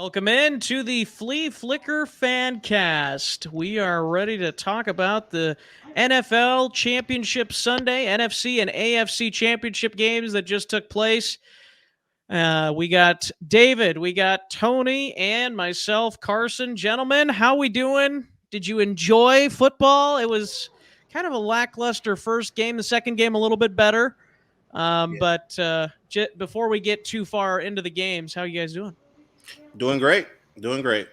Welcome in to the Flea Flicker Fancast. We are ready to talk about the NFL Championship Sunday, NFC and AFC Championship games that just took place. We got David, we got Tony, and myself, Carson. Gentlemen, how we doing? Did you enjoy football? It was kind of a lackluster first game. The second game a little bit better. But before we get too far into the games, how you guys doing? Doing great. Doing great.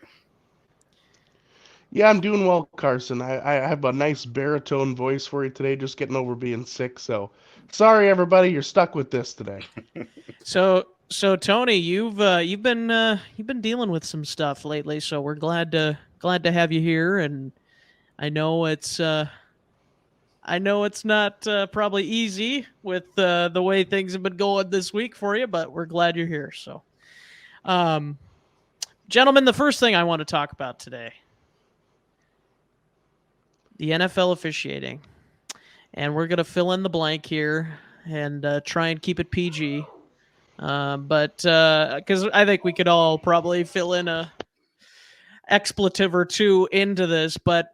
Yeah, I'm doing well, Carson. I have a nice baritone voice for you today, just getting over being sick. So, sorry everybody, you're stuck with this today. So Tony, you've been dealing with some stuff lately, so we're glad to have you here. And I know it's not probably easy with the way things have been going this week for you, but we're glad you're here. So, um, gentlemen, the first thing I want to talk about today, the NFL officiating. And we're going to fill in the blank here and try and keep it PG. But because I think we could all probably fill in a expletive or two into this. But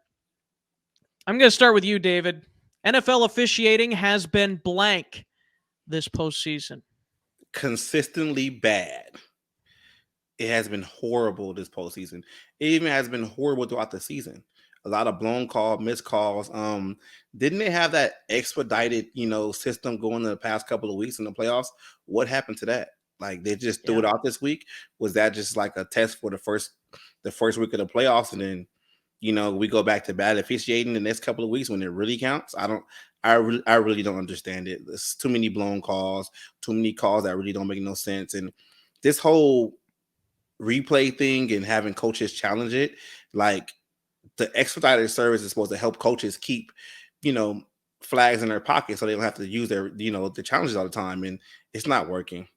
I'm going to start with you, David. NFL officiating has been blank this postseason. Consistently bad. It has been horrible this postseason. It even has been horrible throughout the season. A lot of blown calls, missed calls. Didn't they have that expedited, system going in the past couple of weeks in the playoffs? What happened to that? Like they just threw it out this week. Was that just like a test for the first week of the playoffs, and then we go back to bad officiating the next couple of weeks when it really counts? I really don't understand it. There's too many blown calls, too many calls that really don't make no sense, and this whole replay thing and having coaches challenge it, like. The expedited service is supposed to help coaches keep, flags in their pocket so they don't have to use their, the challenges all the time. And it's not working.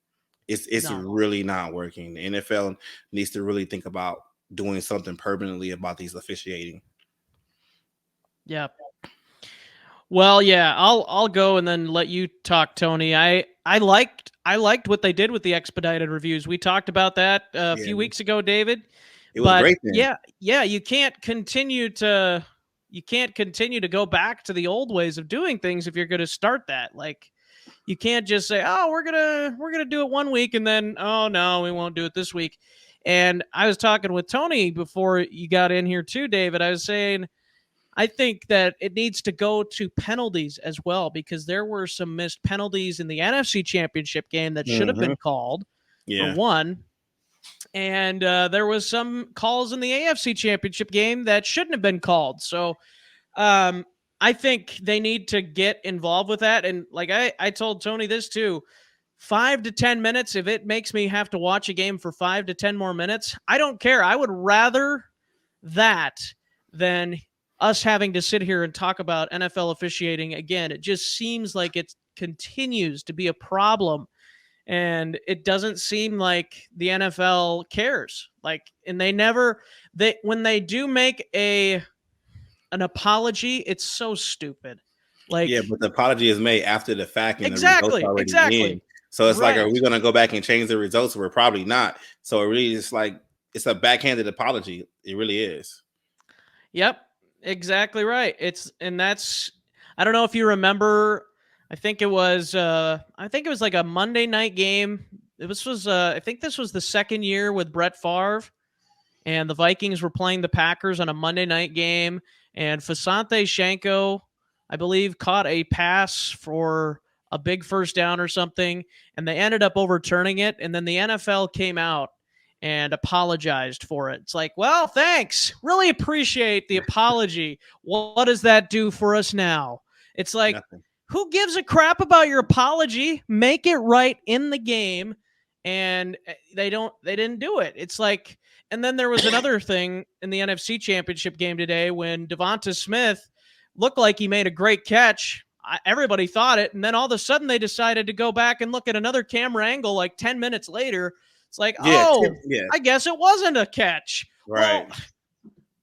It's really not working. The NFL needs to really think about doing something permanently about these officiating. Yeah. Well, yeah, I'll go and then let you talk, Tony. I liked what they did with the expedited reviews. We talked about that a few weeks ago, David. It was great then. Yeah, you can't continue to go back to the old ways of doing things if you're going to start that. Like, you can't just say, "Oh, we're gonna do it one week," and then, "Oh no, we won't do it this week." And I was talking with Tony before you got in here too, David. I was saying I think that it needs to go to penalties as well, because there were some missed penalties in the NFC Championship game that should have been called. For one. And there was some calls in the AFC Championship game that shouldn't have been called. So I think they need to get involved with that. And like I told Tony this too, 5 to 10 minutes, if it makes me have to watch a game for 5 to 10 more minutes, I don't care. I would rather that than us having to sit here and talk about NFL officiating again. It just seems like it continues to be a problem. And it doesn't seem like the NFL cares. Like, and when they do make an apology, it's so stupid. Like, yeah, but the apology is made after the fact, and exactly. In. So it's like, are we going to go back and change the results? We're probably not. So it really is like it's a backhanded apology. It really is. Yep, exactly right. I don't know if you remember. I think it was like a Monday night game. I think this was the second year with Brett Favre, and the Vikings were playing the Packers on a Monday night game, and Fasante Shanko, I believe, caught a pass for a big first down or something, and they ended up overturning it, and then the NFL came out and apologized for it. It's like, well, thanks. Really appreciate the apology. What does that do for us now? It's like, nothing. Who gives a crap about your apology? Make it right in the game. And they didn't do it. It's like, and then there was another thing in the NFC Championship game today when Devonta Smith looked like he made a great catch. Everybody thought it. And then all of a sudden they decided to go back and look at another camera angle like 10 minutes later. It's like, I guess it wasn't a catch. Right. Well,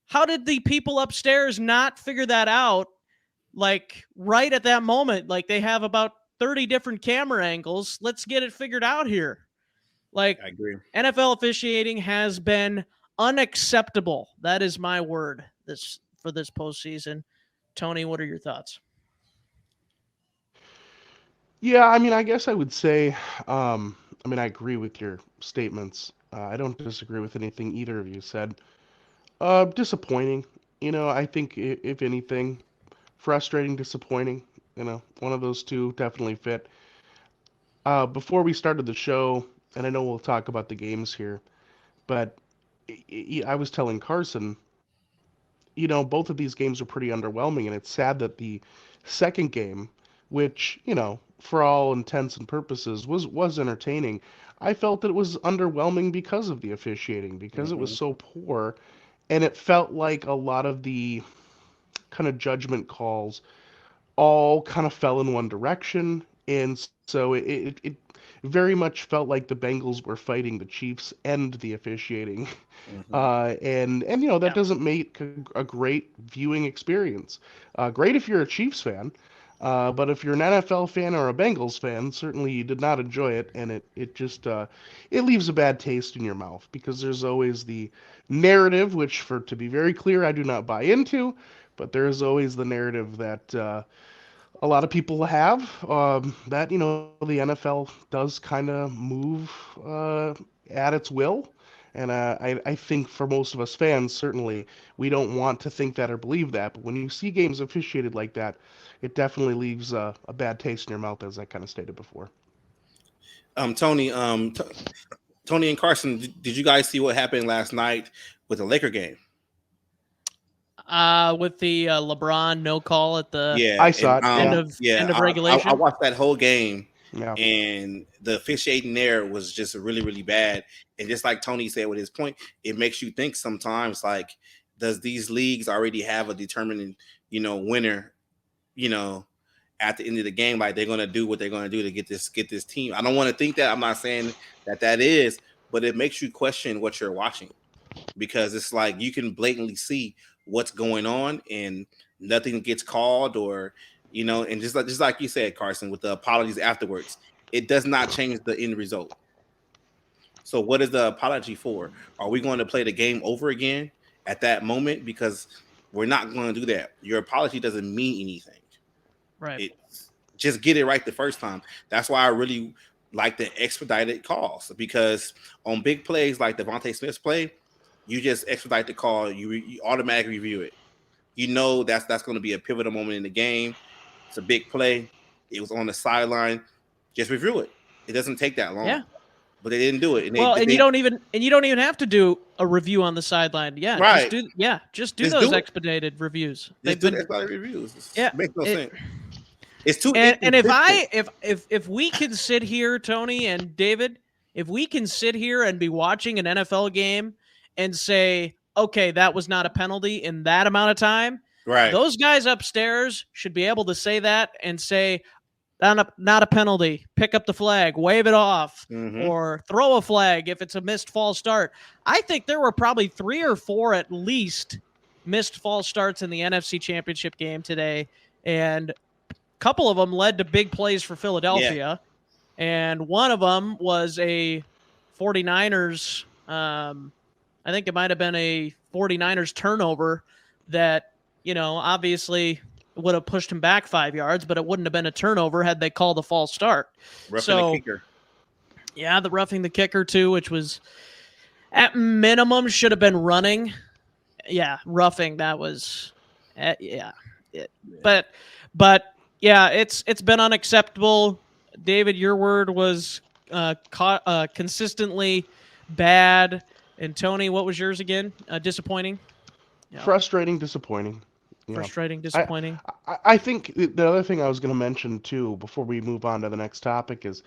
how did the people upstairs not figure that out? Like right at that moment, like they have about 30 different camera angles. Let's get it figured out here. Like, I agree. NFL officiating has been unacceptable. That is my word for this postseason. Tony, what are your thoughts? Yeah, I mean, I guess I would say, I agree with your statements. I don't disagree with anything either of you said. Disappointing. I think if anything, frustrating, disappointing. One of those two definitely fit. Before we started the show, and I know we'll talk about the games here, but I was telling Carson, both of these games were pretty underwhelming, and it's sad that the second game, which, for all intents and purposes was entertaining, I felt that it was underwhelming because of the officiating, because it was Hmm. so poor, and it felt like a lot of the kind of judgment calls all kind of fell in one direction, and so it very much felt like the Bengals were fighting the Chiefs and the officiating, Hmm. and that Yeah. doesn't make a great viewing experience. Great if you're a Chiefs fan, but if you're an NFL fan or a Bengals fan, certainly you did not enjoy it, and it just it leaves a bad taste in your mouth because there's always the narrative, which, for to be very clear, I do not buy into, but there is always the narrative that a lot of people have, that the NFL does kind of move at its will, and I think for most of us fans, certainly we don't want to think that or believe that. But when you see games officiated like that, it definitely leaves a bad taste in your mouth, as I kind of stated before. Tony, Tony and Carson, did you guys see what happened last night with the Laker game? With the LeBron no call at the Yeah, I and saw it. Yeah, end of I regulation. watched that whole game, yeah. and the officiating there was just really really bad. And just like Tony said with his point, it makes you think sometimes, like, does these leagues already have a determined winner? You know, at the end of the game, like they're gonna do what they're gonna do to get this team. I don't want to think that. I'm not saying that is, but it makes you question what you're watching, because it's like you can blatantly see what's going on and nothing gets called, or and just like you said, Carson, with the apologies afterwards, it does not change the end result. So what is the apology for? Are we going to play the game over again at that moment? Because we're not going to do that. Your apology doesn't mean anything. Right. It Just get it right the first time. That's why I really like the expedited calls, because on big plays like Devontae Smith's play, you just expedite the call. You automatically review it. That's going to be a pivotal moment in the game. It's a big play. It was on the sideline. Just review it. It doesn't take that long. Yeah. But they didn't do it, and Well, and you they don't even have to do a review on the sideline. Yeah, right. just do Just those do it. expedited reviews. Just They've do the been expedited reviews. yeah. It makes no It, sense. It's too and if inconsistent. if we can sit here, Tony and David, if we can sit here and be watching an NFL game and say, okay, that was not a penalty in that amount of time, Right. those guys upstairs should be able to say that and say, not a penalty. Pick up the flag, wave it off, Mm-hmm. or throw a flag if it's a missed false start. I think there were probably 3 or 4 at least missed false starts in the NFC Championship game today, and a couple of them led to big plays for Philadelphia, and one of them was a 49ers. I think it might have been a 49ers turnover that, obviously would have pushed him back 5 yards, but it wouldn't have been a turnover had they called a false start. Roughing the So, kicker. yeah, the roughing the kicker too, which was at minimum should have been running. Yeah, roughing that was, yeah, but yeah, it's been unacceptable. David, your word was consistently bad, and Tony, what was yours again? Disappointing. Yeah. Frustrating, disappointing. Frustrating, I, disappointing. I think the other thing I was going to mention too, before we move on to the next topic, is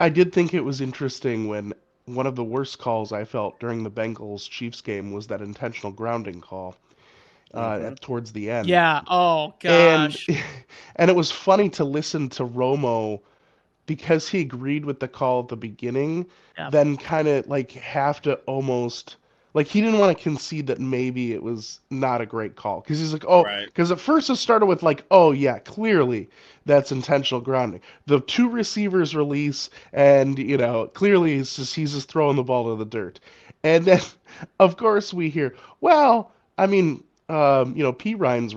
I did think it was interesting when one of the worst calls I felt during the Bengals Chiefs game was that intentional grounding call Mm-hmm. towards the end, Yeah. Oh and gosh. and it was funny to listen to Romo because he agreed with the call at the beginning, Yeah. then kind of like have to almost Like, he didn't want to concede that maybe it was not a great call. Because he's like, oh, Right. because at first it started with, like, oh, yeah, clearly that's intentional grounding. The two receivers release, and, clearly he's just throwing the ball to the dirt. And then, of course, we hear, well, I mean, P. Ryan's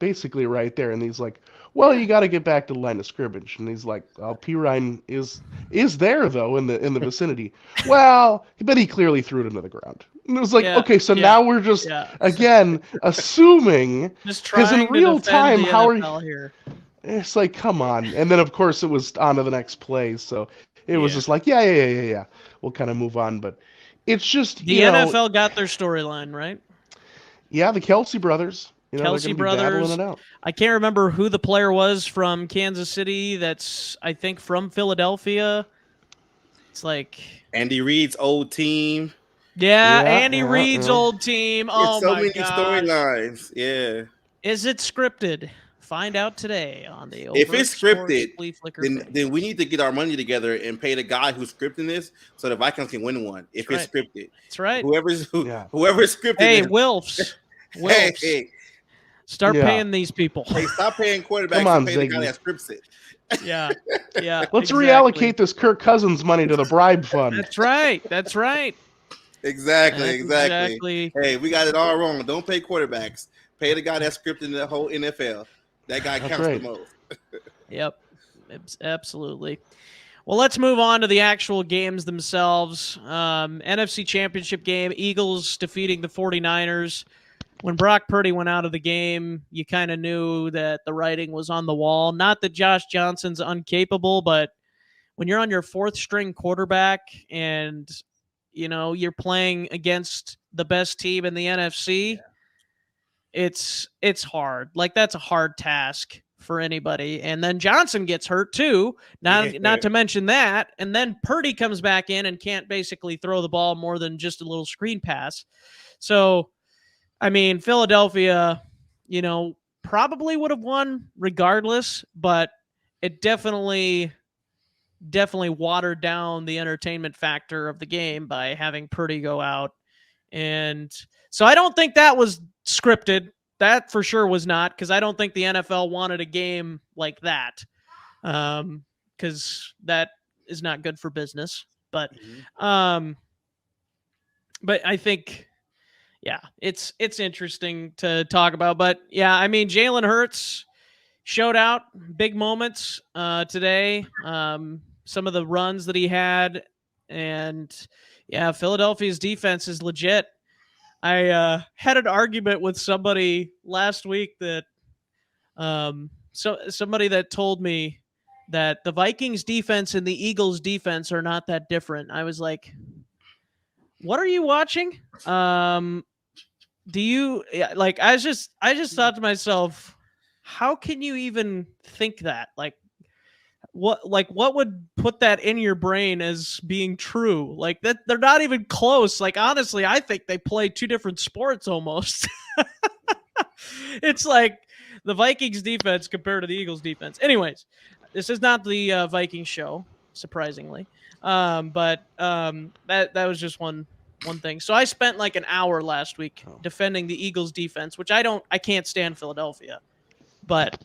basically right there. And he's like, well, Yeah. you got to get back to the line of scrimmage. And he's like, well, P. Ryan is there, though, in the vicinity. Well, but he clearly threw it into the ground. And it was like, Yeah, okay, so yeah, now we're just, yeah. again, assuming, Just because in trying to real defend time, the NFL here. it's like, come on. And then, of course, it was on to the next play. So it was Yeah. just like, yeah. We'll kind of move on. But it's just, The NFL got their storyline, right? yeah, the Kelsey brothers, they're going Kelsey to be battling brothers. it out. I can't remember who the player was from Kansas City that's, I think, from Philadelphia. It's like... Andy Reid's old team. Yeah, Yeah, Andy Reid's old team. There's Oh so my many gosh. storylines. Yeah. Is it scripted? Find out today on the Overt If it's scripted, Flea Flicker then we need to get our money together and pay the guy who's scripting this so the Vikings can win one. If it's scripted. That's right. Whoever's scripting Hey, this. Wilfs. Hey. Start paying these people. Hey, stop paying quarterbacks Come on, and pay the guy Ziggy. that scripts it. Yeah. Let's exactly. reallocate this Kirk Cousins money to the bribe fund. That's right. Exactly. Hey, we got it all wrong. Don't pay quarterbacks. Pay the guy that's scripting the whole NFL. That guy counts the most. Yep. Absolutely. Well, let's move on to the actual games themselves. NFC Championship game, Eagles defeating the 49ers. When Brock Purdy went out of the game, you kind of knew that the writing was on the wall. Not that Josh Johnson's incapable, but when you're on your fourth string quarterback and, you're playing against the best team in the NFC, it's hard. Like, that's a hard task for anybody. And then Johnson gets hurt too, not to mention that. And then Purdy comes back in and can't basically throw the ball more than just a little screen pass. So, I mean, Philadelphia, probably would have won regardless, but it definitely watered down the entertainment factor of the game by having Purdy go out. And so I don't think that was scripted. That for sure was not, because I don't think the NFL wanted a game like that, because that is not good for business. But I think... yeah, it's interesting to talk about. But, yeah, I mean, Jalen Hurts showed out big moments today, some of the runs that he had. And, yeah, Philadelphia's defense is legit. I had an argument with somebody last week that somebody that told me that the Vikings defense and the Eagles defense are not that different. I was like, what are you watching? Do you like? I just thought to myself, how can you even think that? What would put that in your brain as being true? Like, that they're not even close. Like, honestly, I think they play two different sports almost. It's like the Vikings defense compared to the Eagles defense. Anyways, this is not the Vikings show, surprisingly. But that was just one thing. So I spent like an hour last week defending the Eagles defense, which I can't stand Philadelphia, but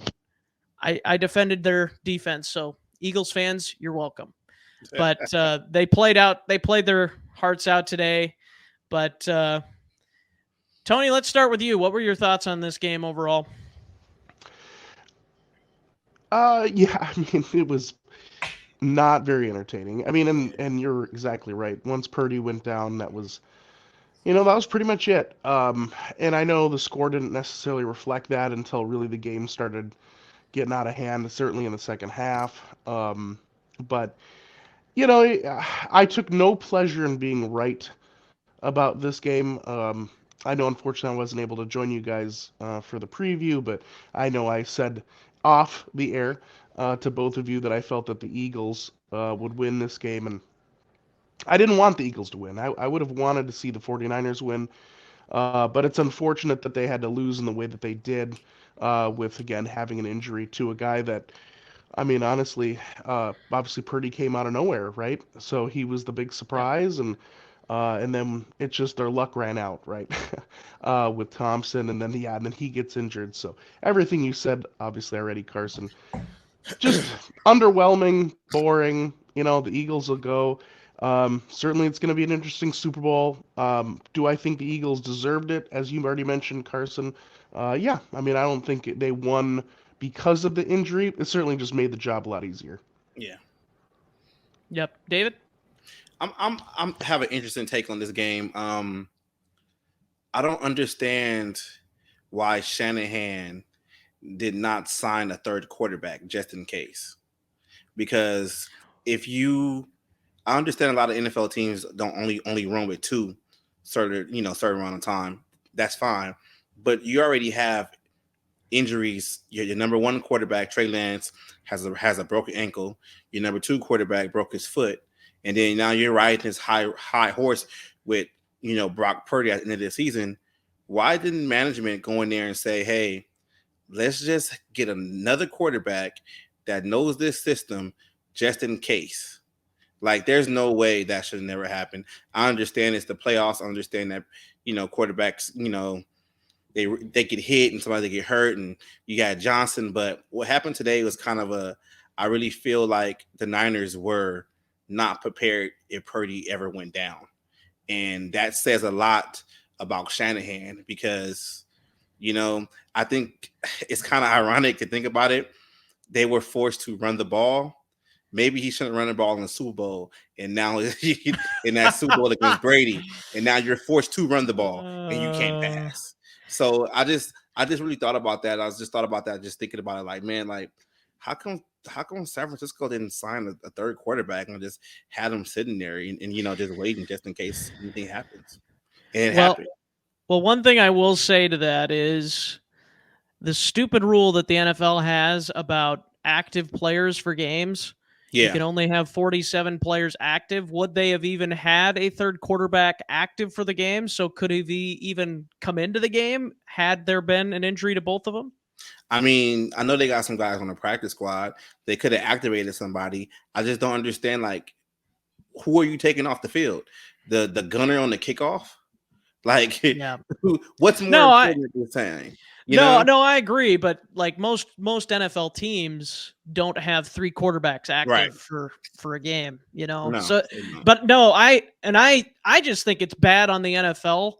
I defended their defense. So Eagles fans, you're welcome. But they played their hearts out today. But Tony, let's start with you. What were your thoughts on this game overall? Yeah, I mean, it was not very entertaining. I mean, and you're exactly right. Once Purdy went down, that was pretty much it. And I know the score didn't necessarily reflect that until really the game started getting out of hand, certainly in the second half. But, I took no pleasure in being right about this game. I know, unfortunately, I wasn't able to join you guys for the preview, but I know I said off the air to both of you that I felt that the Eagles would win this game, and I didn't want the Eagles to win. I would have wanted to see the 49ers win, but it's unfortunate that they had to lose in the way that they did, with, again, having an injury to a guy that, I mean, honestly, obviously Purdy came out of nowhere, right? So he was the big surprise, and And then it's just their luck ran out, right? With Thompson, and then he gets injured. So everything you said, obviously already, Carson, just underwhelming, boring. The Eagles will go. Certainly, it's going to be an interesting Super Bowl. Do I think the Eagles deserved it, as you already mentioned, Carson? Yeah. I mean, I don't think they won because of the injury. It certainly just made the job a lot easier. Yeah. Yep. David? I'm have an interesting take on this game. I don't understand why Shanahan did not sign a third quarterback just in case. Because I understand a lot of NFL teams don't only run with two certain amount of time. That's fine, but you already have injuries. Your number one quarterback, Trey Lance, has a broken ankle. Your number two quarterback broke his foot, and then now you're riding this high horse with Brock Purdy at the end of the season. Why didn't management go in there and say, "Hey, let's just get another quarterback that knows this system just in case"? Like, there's no way that should have never happened. I understand it's the playoffs. I understand that quarterbacks they get hit and somebody get hurt, and you got Johnson. But what happened today was kind of I really feel like the Niners were not prepared if Purdy ever went down. And that says a lot about Shanahan because, I think it's kind of ironic to think about it. They were forced to run the ball. Maybe he shouldn't run the ball in the Super Bowl. And now in that Super Bowl against Brady, and now you're forced to run the ball and you can't pass. So I just really thought about that. Thought about that, just thinking about it, like, man, like how come San Francisco didn't sign a third quarterback and just had him sitting there and just waiting just in case anything happens? And it happened. Well, one thing I will say to that is the stupid rule that the NFL has about active players for games. Yeah. You can only have 47 players active. Would they have even had a third quarterback active for the game? So could he even come into the game had there been an injury to both of them? I mean, I know they got some guys on the practice squad. They could have activated somebody. I just don't understand, like, who are you taking off the field? The gunner on the kickoff? Like, yeah. What's more important than saying? No, I agree. But like most NFL teams don't have three quarterbacks active for a game, No, so, but no, I just think it's bad on the NFL.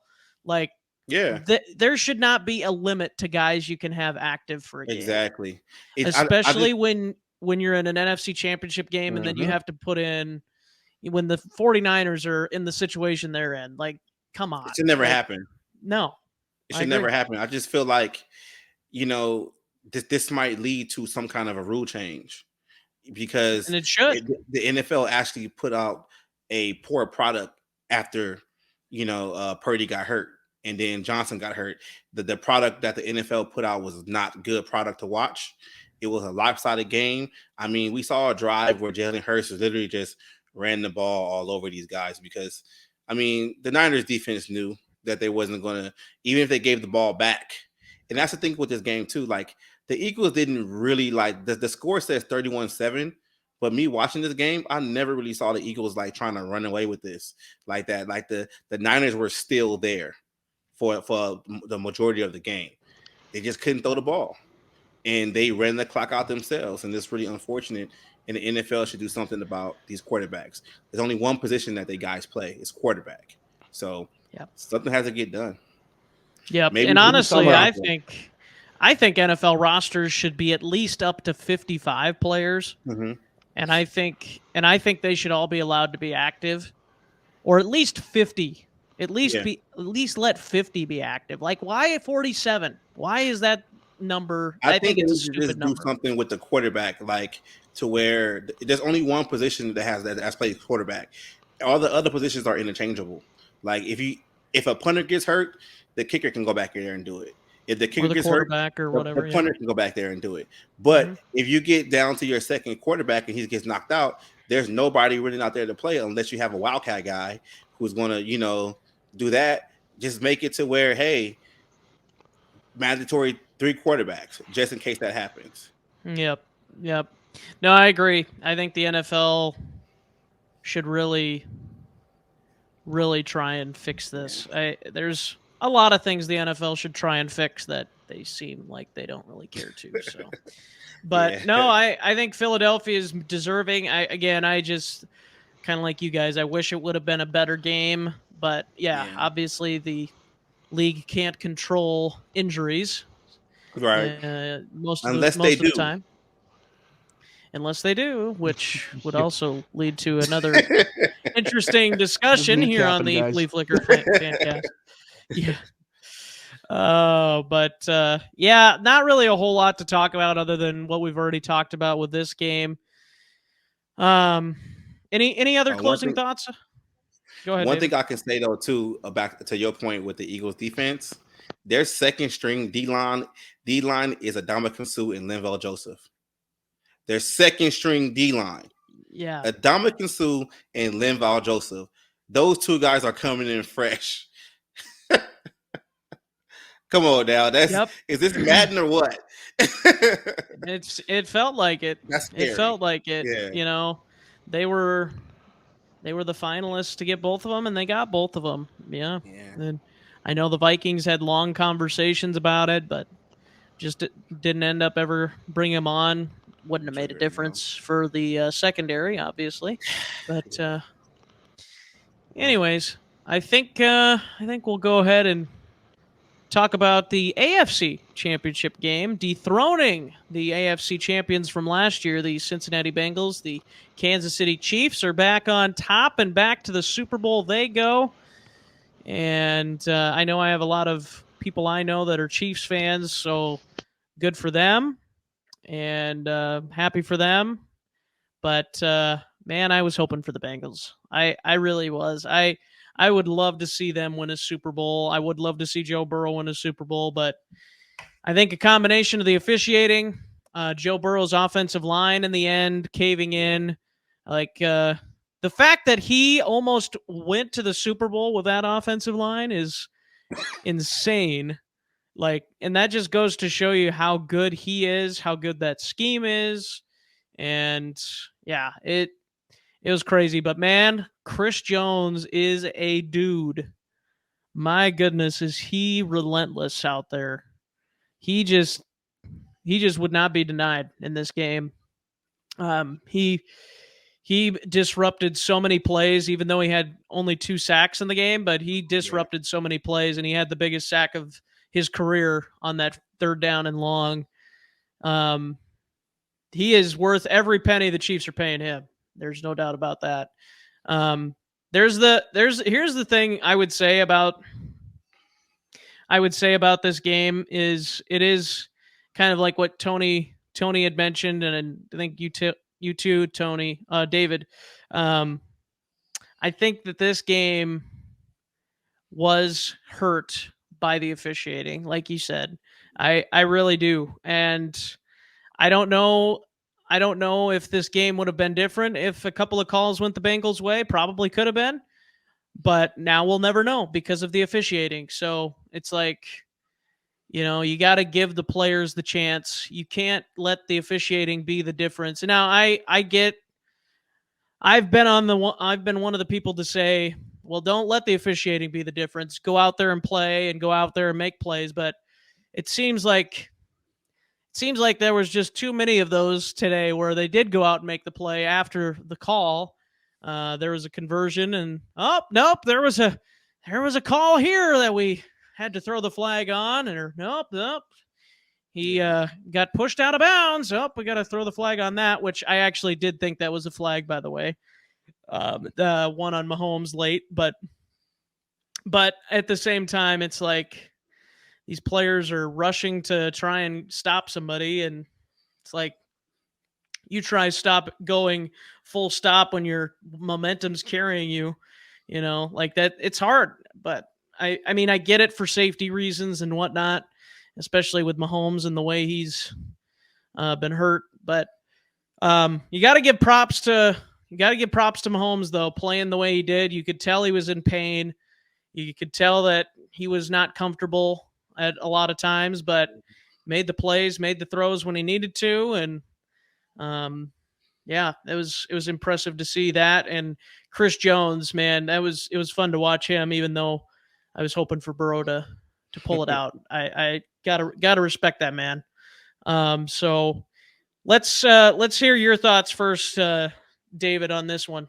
Like, yeah, there should not be a limit to guys you can have active for a game. Exactly. Especially when you're in an NFC Championship game and then you have to put in when the 49ers are in the situation they're in. Like, come on. It should never happen. No. It should never happen. I just feel like, this might lead to some kind of a rule change because and it should. The NFL actually put out a poor product after, Purdy got hurt and then Johnson got hurt. The product that the NFL put out was not good product to watch. It was a lopsided game. I mean, we saw a drive where Jalen Hurts literally just ran the ball all over these guys because, I mean, the Niners defense knew that they wasn't going to, even if they gave the ball back. And that's the thing with this game too. Like, the Eagles didn't really the score says 31-7, but me watching this game, I never really saw the Eagles like trying to run away with this like that. Like the Niners were still there for the majority of the game. They just couldn't throw the ball and they ran the clock out themselves. And it's really unfortunate. And the NFL should do something about these quarterbacks. There's only one position that they guys play. It's quarterback. So something has to get done. Yeah, and honestly, I think NFL rosters should be at least up to 55 players, and I think they should all be allowed to be active, or at least 50. At least let 50 be active. Like, why 47? Why is that number? I think it's a stupid number. Do something with the quarterback, like to where there's only one position that's played quarterback. All the other positions are interchangeable. Like if a punter gets hurt, the kicker can go back there and do it. If the kicker gets hurt, or whatever, the punter can go back there and do it. But if you get down to your second quarterback and he gets knocked out, there's nobody really out there to play unless you have a wildcat guy who's going to, do that. Just make it to where, hey, mandatory 3 quarterbacks just in case that happens. Yep. No, I agree. I think the NFL should really really try and fix this. There's a lot of things the NFL should try and fix that they seem like they don't really care to. So, but no, I think Philadelphia is deserving. I just kind of like you guys. I wish it would have been a better game, but obviously the league can't control injuries, right? Most Unless of they the do. time. Unless they do, which would also lead to another interesting discussion here on the Flea Flicker Fancast. Yeah. But not really a whole lot to talk about other than what we've already talked about with this game. Any other closing thoughts? Go ahead. One David. thing I can say though too about to your point with the Eagles defense, their second string D line is Adama Suh and Linval Joseph. Their second string D line. Yeah. Adama Suh and Linval Joseph. Those two guys are coming in fresh. Come on now. Is this Madden or what? It felt like it. It felt like it. Yeah. You know, they were the finalists to get both of them, and they got both of them. Yeah. And I know the Vikings had long conversations about it, but just didn't end up ever bringing them on. Wouldn't have made a difference for the secondary, obviously. But anyways, I think we'll go ahead and talk about the AFC Championship game, dethroning the AFC champions from last year, the Cincinnati Bengals. The Kansas City Chiefs are back on top, and back to the Super Bowl they go. And I know I have a lot of people I know that are Chiefs fans, so good for them, and happy for them. But, man, I was hoping for the Bengals. I really was. I would love to see them win a Super Bowl. I would love to see Joe Burrow win a Super Bowl, but I think a combination of the officiating, Joe Burrow's offensive line in the end caving in, the fact that he almost went to the Super Bowl with that offensive line is insane. And that just goes to show you how good he is, how good that scheme is. And yeah, it was crazy, but man, Chris Jones is a dude. My goodness, is he relentless out there. He just would not be denied in this game. He disrupted so many plays, even though he had only 2 sacks in the game, but he disrupted so many plays, and he had the biggest sack of his career on that 3rd down and long. He is worth every penny the Chiefs are paying him. There's no doubt about that. Here's the thing I would say about this game is it is kind of like what Tony had mentioned, and I think you too, Tony, David. I think that this game was hurt by the officiating, like you said. I really do, and I don't know if this game would have been different if a couple of calls went the Bengals' way. Probably could have been. But now we'll never know because of the officiating. So it's like, you got to give the players the chance. You can't let the officiating be the difference. And now I've been one of the people to say, well, don't let the officiating be the difference. Go out there and play and go out there and make plays. But it seems like there was just too many of those today where they did go out and make the play after the call. There was a conversion, and nope, there was a call here that we had to throw the flag on, or nope, he got pushed out of bounds. We got to throw the flag on that, which I actually did think that was a flag, by the way. The one on Mahomes late, but at the same time, it's like these players are rushing to try and stop somebody, and it's like you try going full stop when your momentum's carrying you, like that. It's hard, but I mean, I get it for safety reasons and whatnot, especially with Mahomes and the way he's been hurt. But you got to give props to Mahomes, though, playing the way he did. You could tell he was in pain. You could tell that he was not comfortable at a lot of times, but made the plays, made the throws when he needed to, and Yeah, it was impressive to see that. And Chris Jones, man, it was fun to watch him, even though I was hoping for Burrow to pull it out. I gotta respect that man. So let's hear your thoughts first, David, on this one.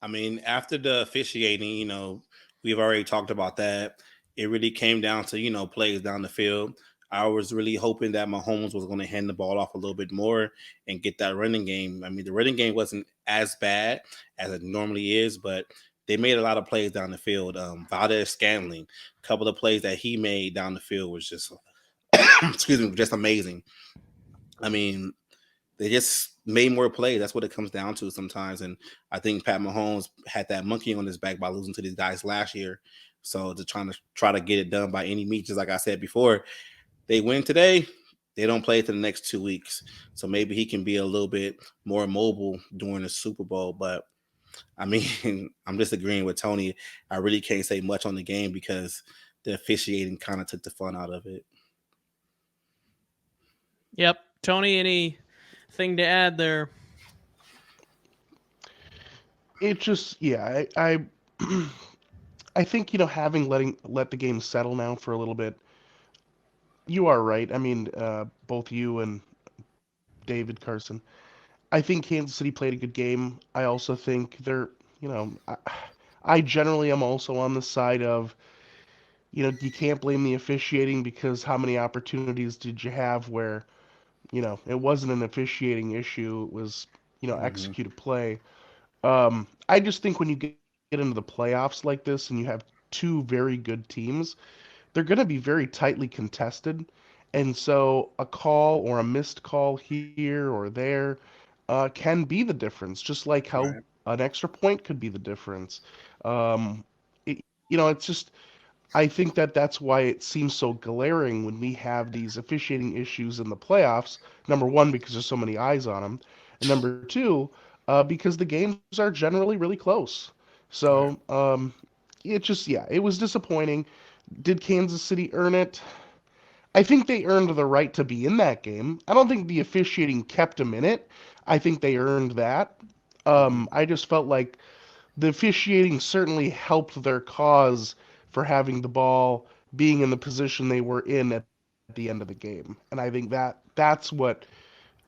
I mean, after the officiating, we've already talked about that. It really came down to, plays down the field. I was really hoping that Mahomes was going to hand the ball off a little bit more and get that running game. I mean, the running game wasn't as bad as it normally is, but they made a lot of plays down the field. Valdez Scantling, a couple of plays that he made down the field was just, excuse me, just amazing. I mean, they just made more plays. That's what it comes down to sometimes. And I think Pat Mahomes had that monkey on his back by losing to these guys last year. So to try to get it done by any means, just like I said before, they win today, they don't play it to the next 2 weeks. So maybe he can be a little bit more mobile during the Super Bowl. But I mean, I'm just agreeing with Tony. I really can't say much on the game because the officiating kind of took the fun out of it. Yep. Tony, anything to add there? It just, yeah, I think, having let the game settle now for a little bit, you are right. I mean, both you and David Carson, I think Kansas City played a good game. I also think I generally am also on the side of, you can't blame the officiating because how many opportunities did you have where, it wasn't an officiating issue. It was, Mm-hmm. executed play. I just think when you get into the playoffs like this and you have two very good teams, they're going to be very tightly contested. And so a call or a missed call here or there can be the difference, just like how Right. an extra point could be the difference. Um, it's just, I think that that's why it seems so glaring when we have these officiating issues in the playoffs. Number one, because there's so many eyes on them, and number two, because the games are generally really close. Right. So it just, yeah, it was disappointing. Did Kansas City earn it? I think they earned the right to be in that game. I don't think the officiating kept them in it. I think they earned that. Mm-hmm. I just felt like the officiating certainly helped their cause for having the ball being in the position they were in at the end of the game. And I think that's what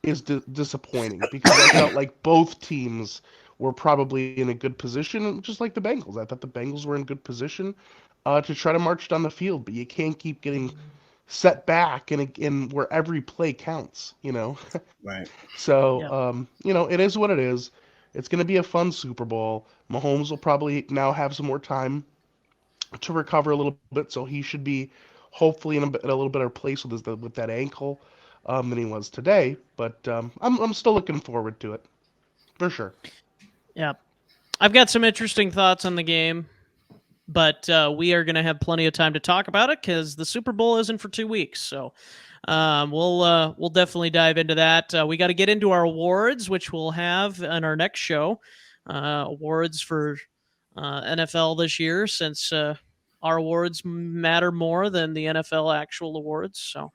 is disappointing because I felt like both teams were probably in a good position, just like the Bengals. I thought the Bengals were in good position to try to march down the field, but you can't keep getting set back in where every play counts. Right. So, Yep. it is what it is. It's going to be a fun Super Bowl. Mahomes will probably now have some more time to recover a little bit, so he should be hopefully in a little better place with that ankle than he was today. But I'm still looking forward to it for sure. Yeah. I've got some interesting thoughts on the game, but we are going to have plenty of time to talk about it because the Super Bowl isn't for 2 weeks. So we'll definitely dive into that. We got to get into our awards, which we'll have on our next show. Awards for NFL this year, since our awards matter more than the NFL actual awards. So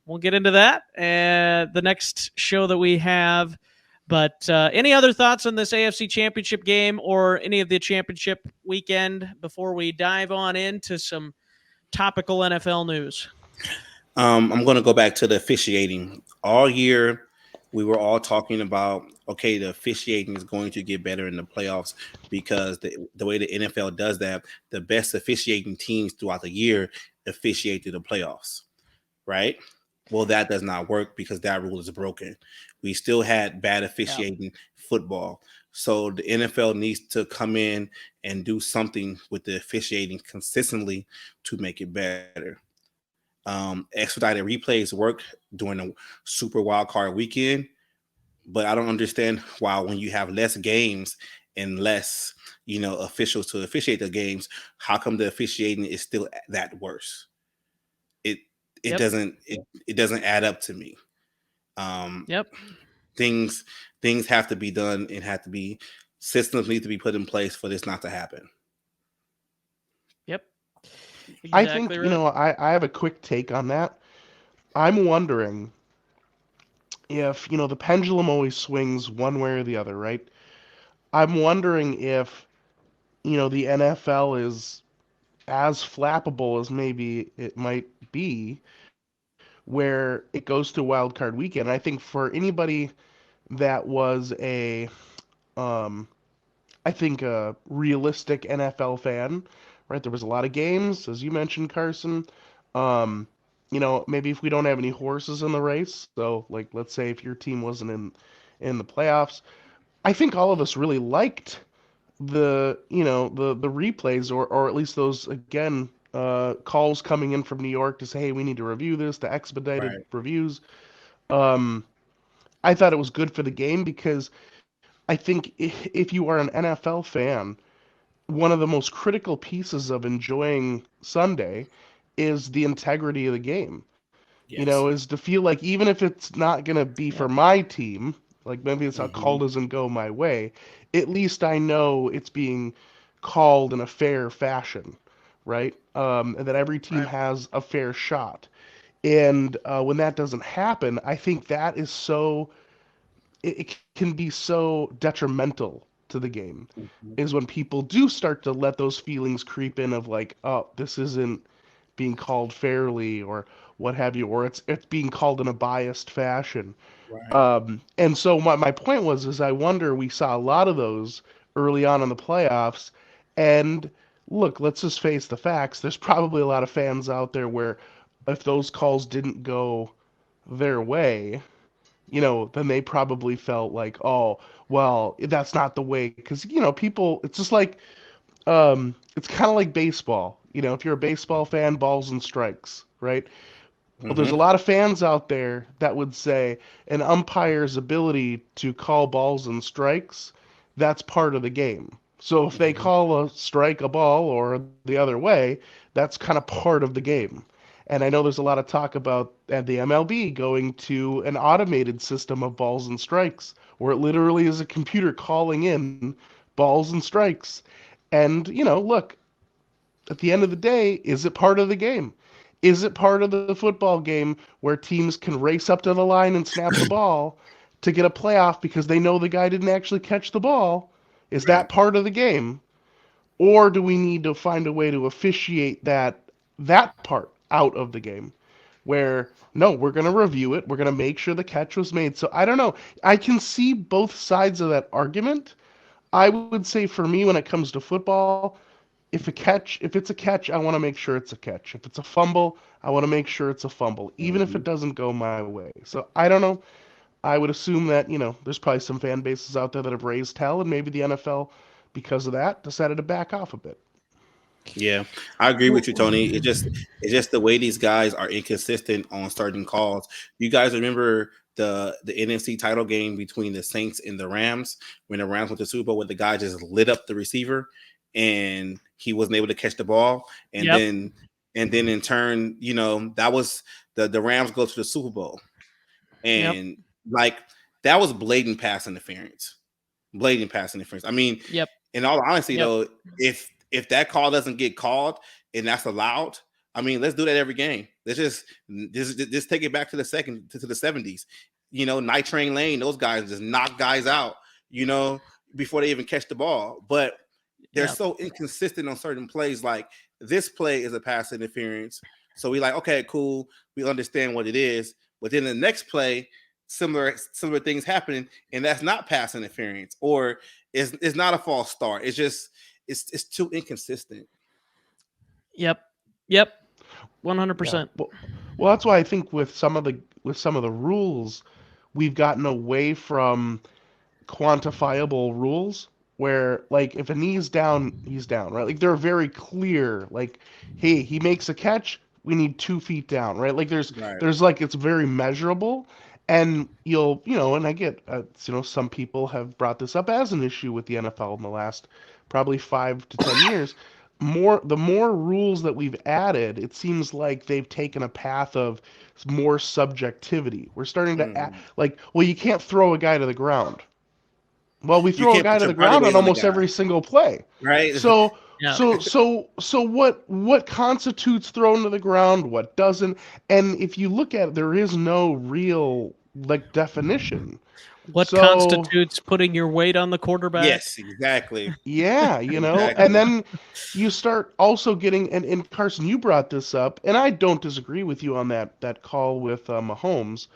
we'll get into that the next show that we have. But any other thoughts on this AFC Championship game or any of the championship weekend before we dive on into some topical NFL news? I'm going to go back to the officiating. All year, we were all talking about, okay, the officiating is going to get better in the playoffs because the way the NFL does that, the best officiating teams throughout the year officiate through the playoffs, right? Well, that does not work because that rule is broken. We still had bad Yeah. officiating football. So the NFL needs to come in and do something with the officiating consistently to make it better. Expedited replays work during the Super Wild Card weekend, but I don't understand why when you have less games and less, officials to officiate the games, how come the officiating is still that worse? It it Yep. doesn't it doesn't add up to me. Um, Yep. things things have to be done and have to be systems need to be put in place for this not to happen. Yep. I think Exactly right. I have a quick take on that. I'm wondering if, the pendulum always swings one way or the other, right? I'm wondering if, the NFL is as flappable as maybe it might be, where it goes to wild card weekend. I think for anybody that was um, a realistic NFL fan, right? There was a lot of games, as you mentioned, Carson. Um, maybe if we don't have any horses in the race, so like let's say if your team wasn't in the playoffs, I think all of us really liked the replays, or at least those, again, calls coming in from New York to say, hey, we need to review this, the expedited Right. reviews. Um, I thought it was good for the game because I think if you are an NFL fan, one of the most critical pieces of enjoying Sunday is the integrity of the game. Yes. Is to feel like even if it's not going to be for Yep. my team, like maybe it's a call Hmm. doesn't go my way, at least I know it's being called in a fair fashion, right? And that every team Right. has a fair shot. And when that doesn't happen, I think that is it can be so detrimental to the game, Hmm. is when people do start to let those feelings creep in of like, oh, this isn't being called fairly or what have you, or it's being called in a biased fashion. Right. And so my point was is I wonder, we saw a lot of those early on in the playoffs, and look, let's just face the facts. There's probably a lot of fans out there where if those calls didn't go their way, then they probably felt like, oh, well, that's not the way. Because, people, it's just like, it's kind of like baseball. If you're a baseball fan, balls and strikes, right? Well, there's Hmm. a lot of fans out there that would say an umpire's ability to call balls and strikes, that's part of the game. So if they Hmm. call a strike a ball or the other way, that's kind of part of the game. And I know there's a lot of talk about the MLB going to an automated system of balls and strikes, where it literally is a computer calling in balls and strikes. And, look, at the end of the day, is it part of the game? Is it part of the football game where teams can race up to the line and snap the ball to get a playoff because they know the guy didn't actually catch the ball? Is Right. that part of the game? Or do we need to find a way to officiate that part out of the game? Where no, we're going to review it. We're going to make sure the catch was made. So I don't know. I can see both sides of that argument. I would say for me, when it comes to football, if it's a catch, I want to make sure it's a catch. If it's a fumble, I want to make sure it's a fumble, even if it Hmm. doesn't go my way. So I don't know. I would assume that, there's probably some fan bases out there that have raised hell, and maybe the NFL, because of that, decided to back off a bit. Yeah, I agree with you, Well, Tony. It's just the way these guys are inconsistent on certain calls. You guys remember the NFC title game between the Saints and the Rams when the Rams went to Super Bowl, where the guy just lit up the receiver and he wasn't able to catch the ball, and yep. then in turn, that was the Rams go to the Super Bowl, Yep. and like that was blatant pass interference, blatant pass interference. I mean, Yep. in all honesty, Yep. though, if that call doesn't get called and that's allowed, I mean, let's do that every game. Let's just take it back to the 70s. Night Train Lane, those guys just knock guys out, you know, before they even catch the ball. But they're Yep. so inconsistent on certain plays. Like this play is a pass interference. So we like, okay, cool. We understand what it is. But then the next play, similar things happening, and that's not pass interference, or it's not a false start. It's just it's too inconsistent. Yep. Yep. Yeah. 100%. Well, that's why I think with some of the rules, we've gotten away from quantifiable rules where, like, if a knee's down, he's down, right? Like they're very clear. Like, hey, he makes a catch, we need 2 feet down, right? Like Right. there's like, it's very measurable, and and I get, some people have brought this up as an issue with the NFL in the last probably 5 to 10 years. The more rules that we've added, it seems like they've taken a path of more subjectivity. We're starting to Mhm. like, well, you can't throw a guy to the ground. Well, we You throw a can't guy put to your the body ground weight on on the almost guy, every single play. right? So Yeah. what constitutes thrown to the ground, what doesn't? And if you look at it, there is no real like definition. What So constitutes putting your weight on the quarterback? Yes, exactly. yeah, and Exactly. then you start also getting, and Carson, you brought this up, and I don't disagree with you on that call with Mahomes.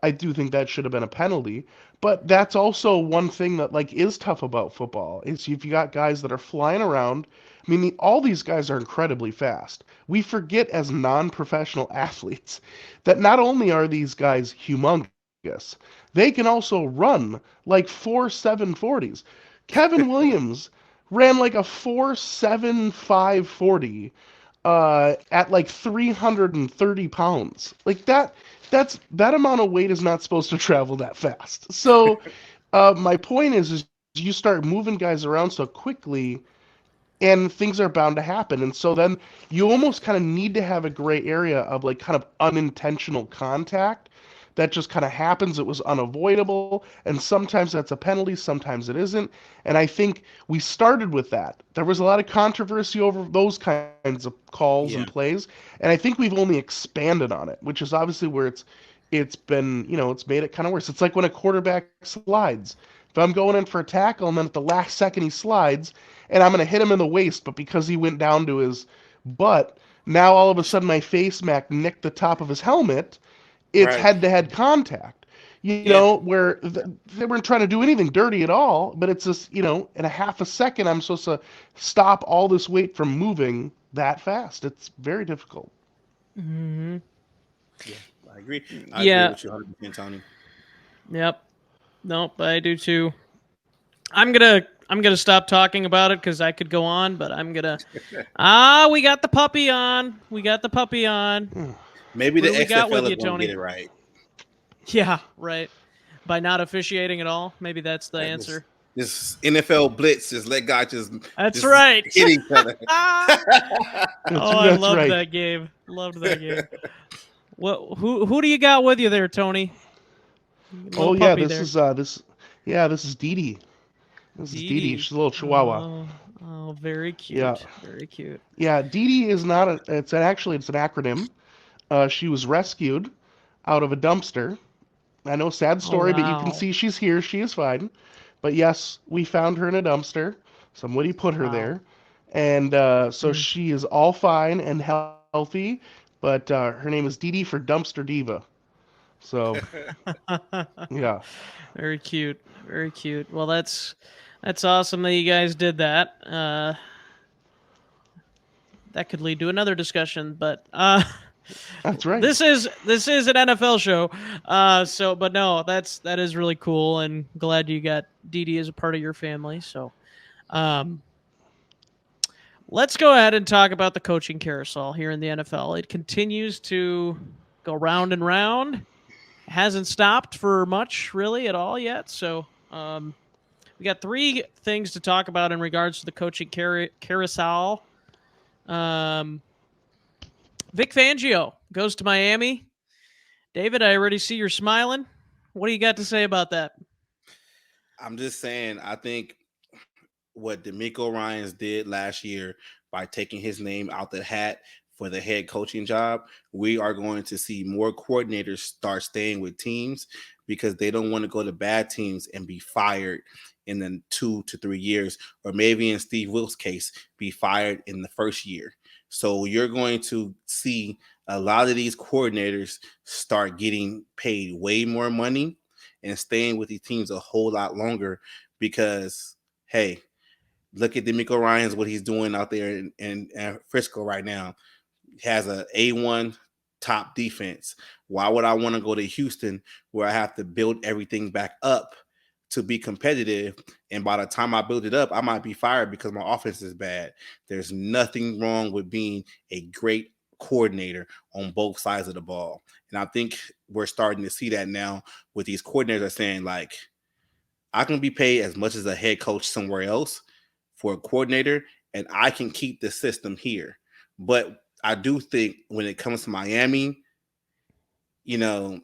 I do think that should have been a penalty, but that's also one thing that like is tough about football. Is if you got guys that are flying around. I mean, all these guys are incredibly fast. We forget as non-professional athletes that not only are these guys humongous, they can also run like 4.740s. Kevin Williams ran like a 4.7540 at like 330 pounds. Like that amount of weight is not supposed to travel that fast. So my point is you start moving guys around so quickly and things are bound to happen. And so then you almost kind of need to have a gray area of like kind of unintentional contact that just kind of happens. It was unavoidable. And sometimes that's a penalty, sometimes it isn't. And I think we started with that. There was a lot of controversy over those kinds of calls and Yeah. plays. And I think we've only expanded on it, which is obviously where it's been, it's made it kind of worse. It's like when a quarterback slides. If I'm going in for a tackle and then at the last second he slides and I'm going to hit him in the waist, but because he went down to his butt, now all of a sudden my face mac nicked the top of his helmet. It's Right. head-to-head contact. Yeah. Where they weren't trying to do anything dirty at all, but it's just, in a half a second, I'm supposed to stop all this weight from moving that fast. It's very difficult. Mm-hmm. Yeah. I agree. I agree Yeah. with you 100%, Tony. Yep. Nope. I do too. I'm gonna stop talking about it because I could go on, but I'm gonna. We got the puppy on. We got the puppy on. Maybe What the do we got with XFL you, is going to get Tony? it right. Yeah, right. By not officiating at all, maybe that's the Like this, answer. this NFL blitz just let guys That's just right. hit each other. Oh, I That's loved right. that game. Loved that game. What? Who do you got with you there, Tony? Little Oh yeah, puppy this there. is this yeah, this is Dee Dee. This is Dee Dee Dee. Dee. She's a little chihuahua. Oh, very Yeah. cute. Very cute. Yeah, Dee Dee is not a it's an acronym. She was rescued out of a dumpster. I know, sad Oh story, but you can wow. see she's here. She is fine. But yes, we found her in a dumpster. Somebody put her Wow. there. And so Mm. she is all fine and healthy. But her name is Dee Dee for Dumpster Diva. So, yeah. Very cute. Very cute. Well, that's awesome that you guys did that. That could lead to another discussion, but That's right. this is an NFL show. But no, that is really cool, and glad you got Dee Dee as a part of your family. So, um, let's go ahead and talk about the coaching carousel here in the NFL. It continues to go round and round. Hasn't stopped for much really at all yet. So, we got three things to talk about in regards to the coaching carousel. Um, Vic Fangio goes to Miami. David, I already see you're smiling. What do you got to say about that? I'm just saying, I think what DeMeco Ryans did last year by taking his name out the hat for the head coaching job, we are going to see more coordinators start staying with teams because they don't want to go to bad teams and be fired in the 2 to 3 years, or maybe in Steve Wilkes' case, be fired in the first year. So you're going to see a lot of these coordinators start getting paid way more money and staying with these teams a whole lot longer because, hey, look at DeMeco Ryans, what he's doing out there in Frisco right now. He has a A1 top defense. Why would I want to go to Houston where I have to build everything back up to be competitive? And by the time I build it up, I might be fired because my offense is bad. There's nothing wrong with being a great coordinator on both sides of the ball. And I think we're starting to see that now with these coordinators are saying, like, I can be paid as much as a head coach somewhere else for a coordinator, and I can keep the system here. But I do think when it comes to Miami, you know,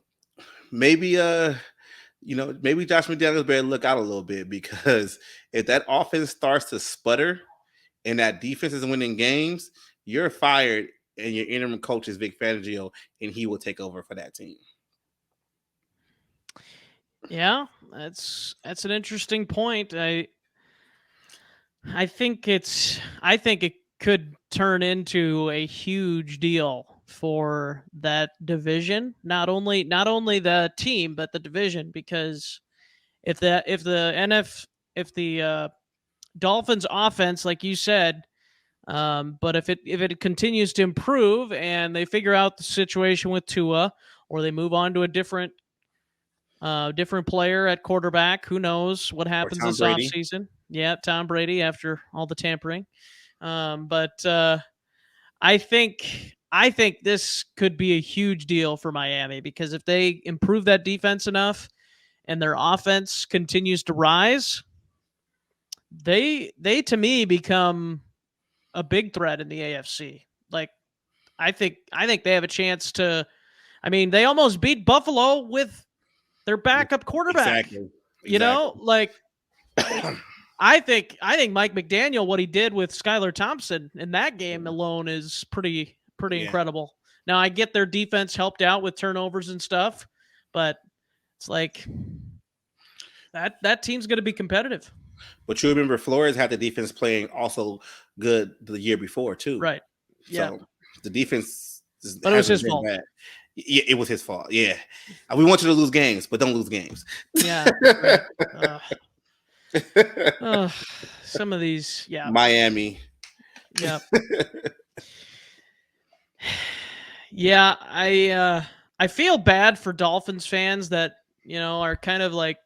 maybe maybe Josh McDaniels better look out a little bit because if that offense starts to sputter and that defense is winning games, you're fired and your interim coach is Vic Fangio, and he will take over for that team. Yeah, that's an interesting point. I think it could turn into a huge deal for that division. Not only the team, but the division, because if the Dolphins offense, like you said, but if it continues to improve and they figure out the situation with Tua, or they move on to a different player at quarterback, who knows what Or happens Tom this Brady. offseason. Yeah, Tom Brady after all the tampering. But I think this could be a huge deal for Miami, because if they improve that defense enough and their offense continues to rise, they to me become a big threat in the AFC. Like, I think they have a chance to. I mean, they almost beat Buffalo with their backup quarterback. Exactly. You know, Exactly. like I think Mike McDaniel, what he did with Skylar Thompson in that game alone, is pretty Yeah. incredible. Now, I get their defense helped out with turnovers and stuff, but it's like that team's going to be competitive. But you remember Flores had the defense playing also good the year before too. Right. Yeah. So the defense But it was hasn't his been fault. bad. Yeah, it was his fault. Yeah, we want you to lose games, but don't lose games. Yeah. Right. Some of these, yeah. Miami. Yeah. Yeah, I feel bad for Dolphins fans that, are kind of like,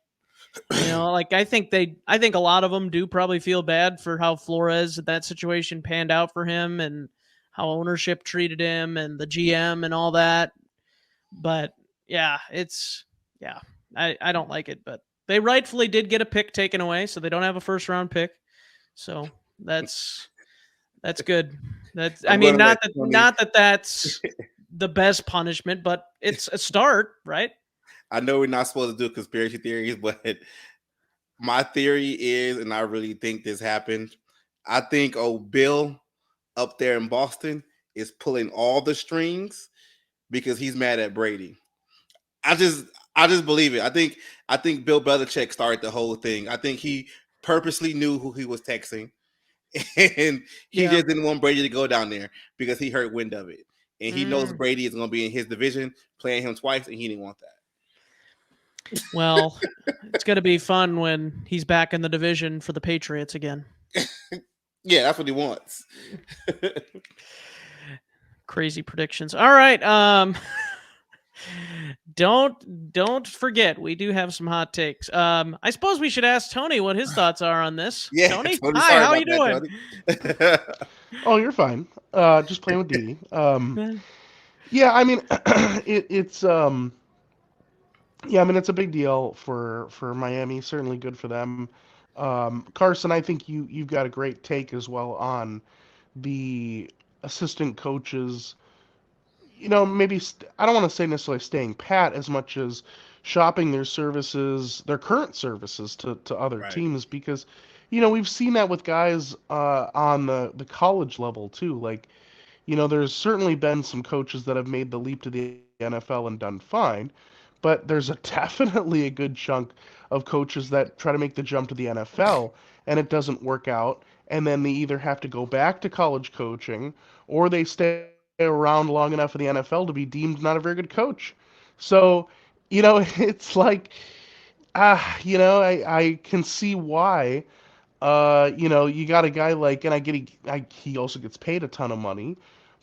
like I think a lot of them do probably feel bad for how Flores, that situation panned out for him, and how ownership treated him and the GM and all that. But yeah, yeah, I don't like it, but they rightfully did get a pick taken away, so they don't have a first round pick. So that's good. That's I I'm mean, gonna let not that Tony. not that that's the best punishment, but it's a start, right? I know we're not supposed to do conspiracy theories, but my theory is, and I really think this happened. I think Bill up there in Boston is pulling all the strings because he's mad at Brady. I just I just believe it. I think Bill Belichick started the whole thing. I think he purposely knew who he was texting, and he Yeah. just didn't want Brady to go down there because he heard wind of it, and he knows Mm. Brady is going to be in his division, playing him twice, and he didn't want Well, it's going to be fun when he's back in the division for the Patriots again. that. Yeah, that's what he wants. Crazy predictions. All right. Don't forget, we do have some hot takes. I suppose we should ask Tony what his thoughts are on this. Yeah, Tony, Tony. hi, Sorry how about you doing? that, Tony. Oh, you're fine. Just playing with Dee. Yeah, I mean, it's yeah, I mean, it's a big deal for Miami. Certainly good for them. Carson, I think you've got a great take as well on the assistant coaches. Maybe I don't want to say necessarily staying pat as much as shopping their services, their current services to other Right. teams, because we've seen that with guys on the college level too. Like, there's certainly been some coaches that have made the leap to the NFL and done fine, but there's definitely a good chunk of coaches that try to make the jump to the NFL and it doesn't work out, and then they either have to go back to college coaching or they stay around long enough in the NFL to be deemed not a very good coach. So, it's like, I can see why. You got a guy like, and he also gets paid a ton of money,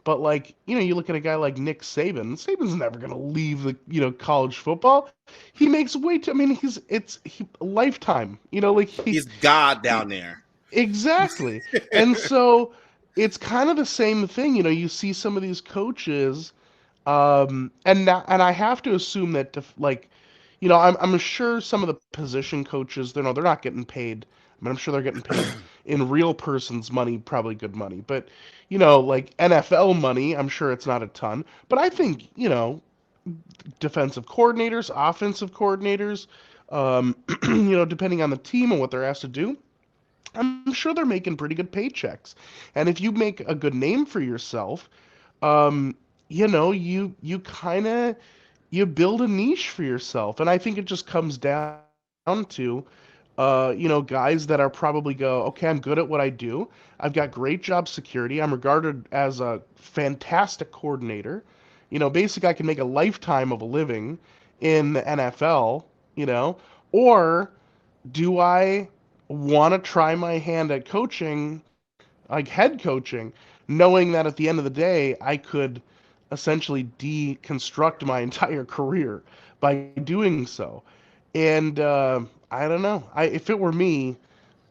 but like, you look at a guy like Nick Saban. Saban's never gonna leave the, college football. He makes way too. I mean, he lifetime. Like He's God he down there. exactly. And so it's kind of the same thing. You see some of these coaches, and I have to assume that like, I'm sure some of the position coaches, they're not getting paid. I mean, I'm sure they're getting paid in real person's money, probably good money. But, like NFL money, I'm sure it's not a ton. But I think, defensive coordinators, offensive coordinators, depending on the team and what they're asked to do, I'm sure they're making pretty good paychecks. And if you make a good name for yourself, you kind of you build a niche for yourself. And I think it just comes down to, guys that are probably go, okay, I'm good at what I do. I've got great job security. I'm regarded as a fantastic coordinator. Basically, I can make a lifetime of a living in the NFL, or do I want to try my hand at coaching, like head coaching, knowing that at the end of the day, I could essentially deconstruct my entire career by doing so. And I don't know. If it were me,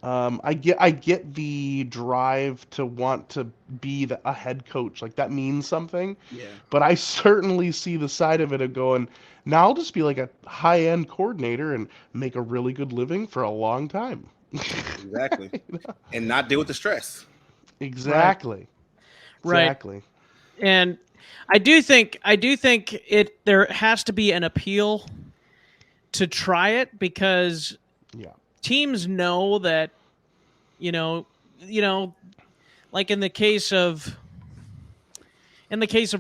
I get the drive to want to be a head coach. Like that means something. Yeah, But I certainly see the side of it of going, now I'll just be like a high-end coordinator and make a really good living for a long time. exactly. And not deal with the stress. Right. Exactly. Right. Exactly. And I do think there has to be an appeal to try it because Yeah. teams know that, you know, you know, like in the case of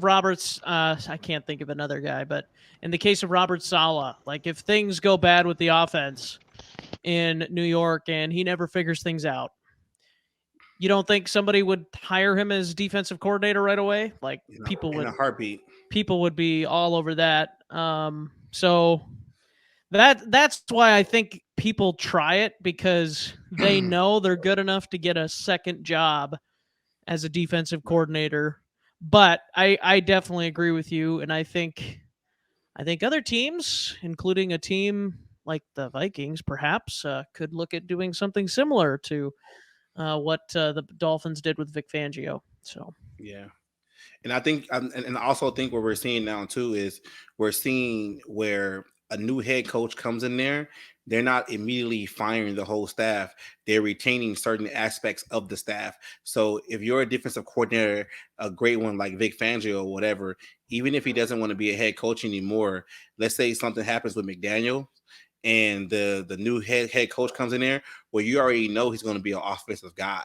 Roberts, I can't think of another guy, but in the case of Robert Saleh, like if things go bad with the offense in New York and he never figures things out, you don't think somebody would hire him as defensive coordinator right away? Like people In would a heartbeat. people would be all over that. So that's why I think people try it because they know they're good enough to get a second job as a defensive coordinator. But I definitely agree with you, and I think other teams, including a team like the Vikings, perhaps could look at doing something similar to what the Dolphins did with Vic Fangio. So Yeah. And I think, and I also think what we're seeing now too is we're seeing where a new head coach comes in there, they're not immediately firing the whole staff. They're retaining certain aspects of the staff. So if you're a defensive coordinator, a great one like Vic Fangio or whatever, even if he doesn't want to be a head coach anymore, let's say something happens with McDaniel and the new head coach comes in there, well, you already know he's going to be an offensive guy.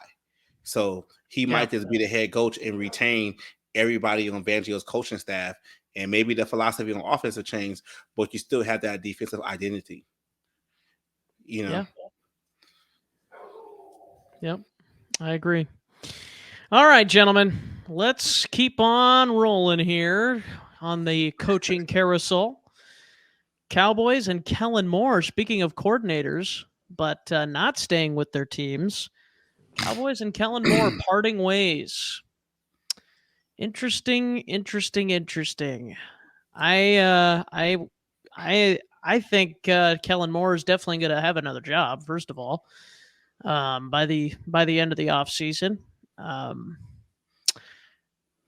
So he yeah, might just be the head coach and retain everybody on Fangio's coaching staff, and maybe the philosophy on offense will change, but you still have that defensive identity. You know, yeah, yep, I agree. All right, gentlemen, let's keep on rolling here on the coaching carousel. Cowboys and Kellen Moore, speaking of coordinators, but not staying with their teams. Cowboys and Kellen Moore parting ways. Interesting, interesting, interesting. I uh, I I think Kellen Moore is definitely going to have another job. First of all, by the end of the offseason. Um,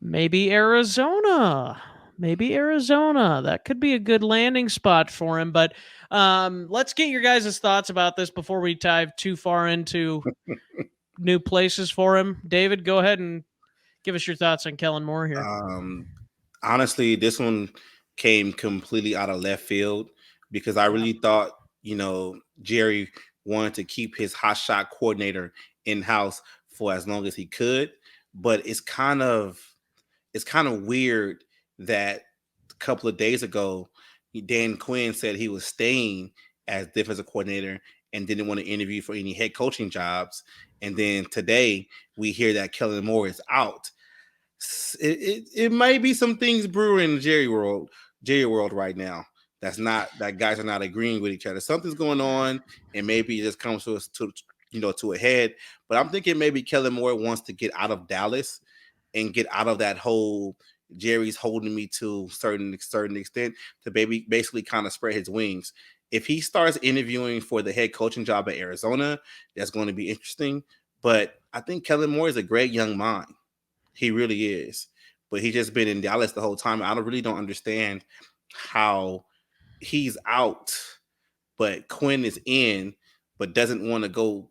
maybe Arizona. Maybe Arizona. That could be a good landing spot for him. But let's get your guys' thoughts about this before we dive too far into new places for him. David, go ahead and give us your thoughts on Kellen Moore here. um, honestly, this one came completely out of left field because I Yeah. really thought, Jerry wanted to keep his hot shot coordinator in house for as long as he could, but it's kind of weird that a couple of days ago, Dan Quinn said he was staying as defensive coordinator and didn't want to interview for any head coaching jobs. And then today we hear that Kellen Moore is out. It might be some things brewing in the Jerry world right now. That guys are not agreeing with each other. Something's going on, and maybe it just comes to us to a head. But I'm thinking maybe Kellen Moore wants to get out of Dallas and get out of that whole Jerry's holding me to certain extent to basically kind of spread his wings. If he starts interviewing for the head coaching job at Arizona, that's going to be interesting. But I think Kellen Moore is a great young mind. He really is. But he's just been in Dallas the whole time. I really don't understand how he's out, but Quinn is in, but doesn't want to go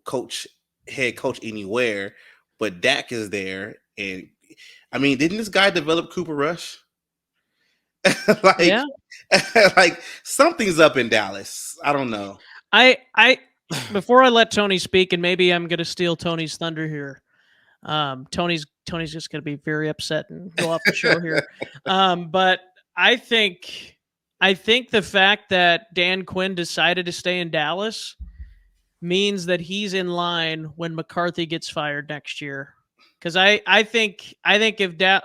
head coach anywhere. But Dak is there, and I mean, didn't this guy develop Cooper Rush? like, Yeah. like something's up in Dallas. I don't know. I before I let Tony speak, and maybe I'm going to steal Tony's thunder here. Tony's just going to be very upset and go off the show here. But I think I think the fact that Dan Quinn decided to stay in Dallas means that he's in line when McCarthy gets fired next year. Because I think if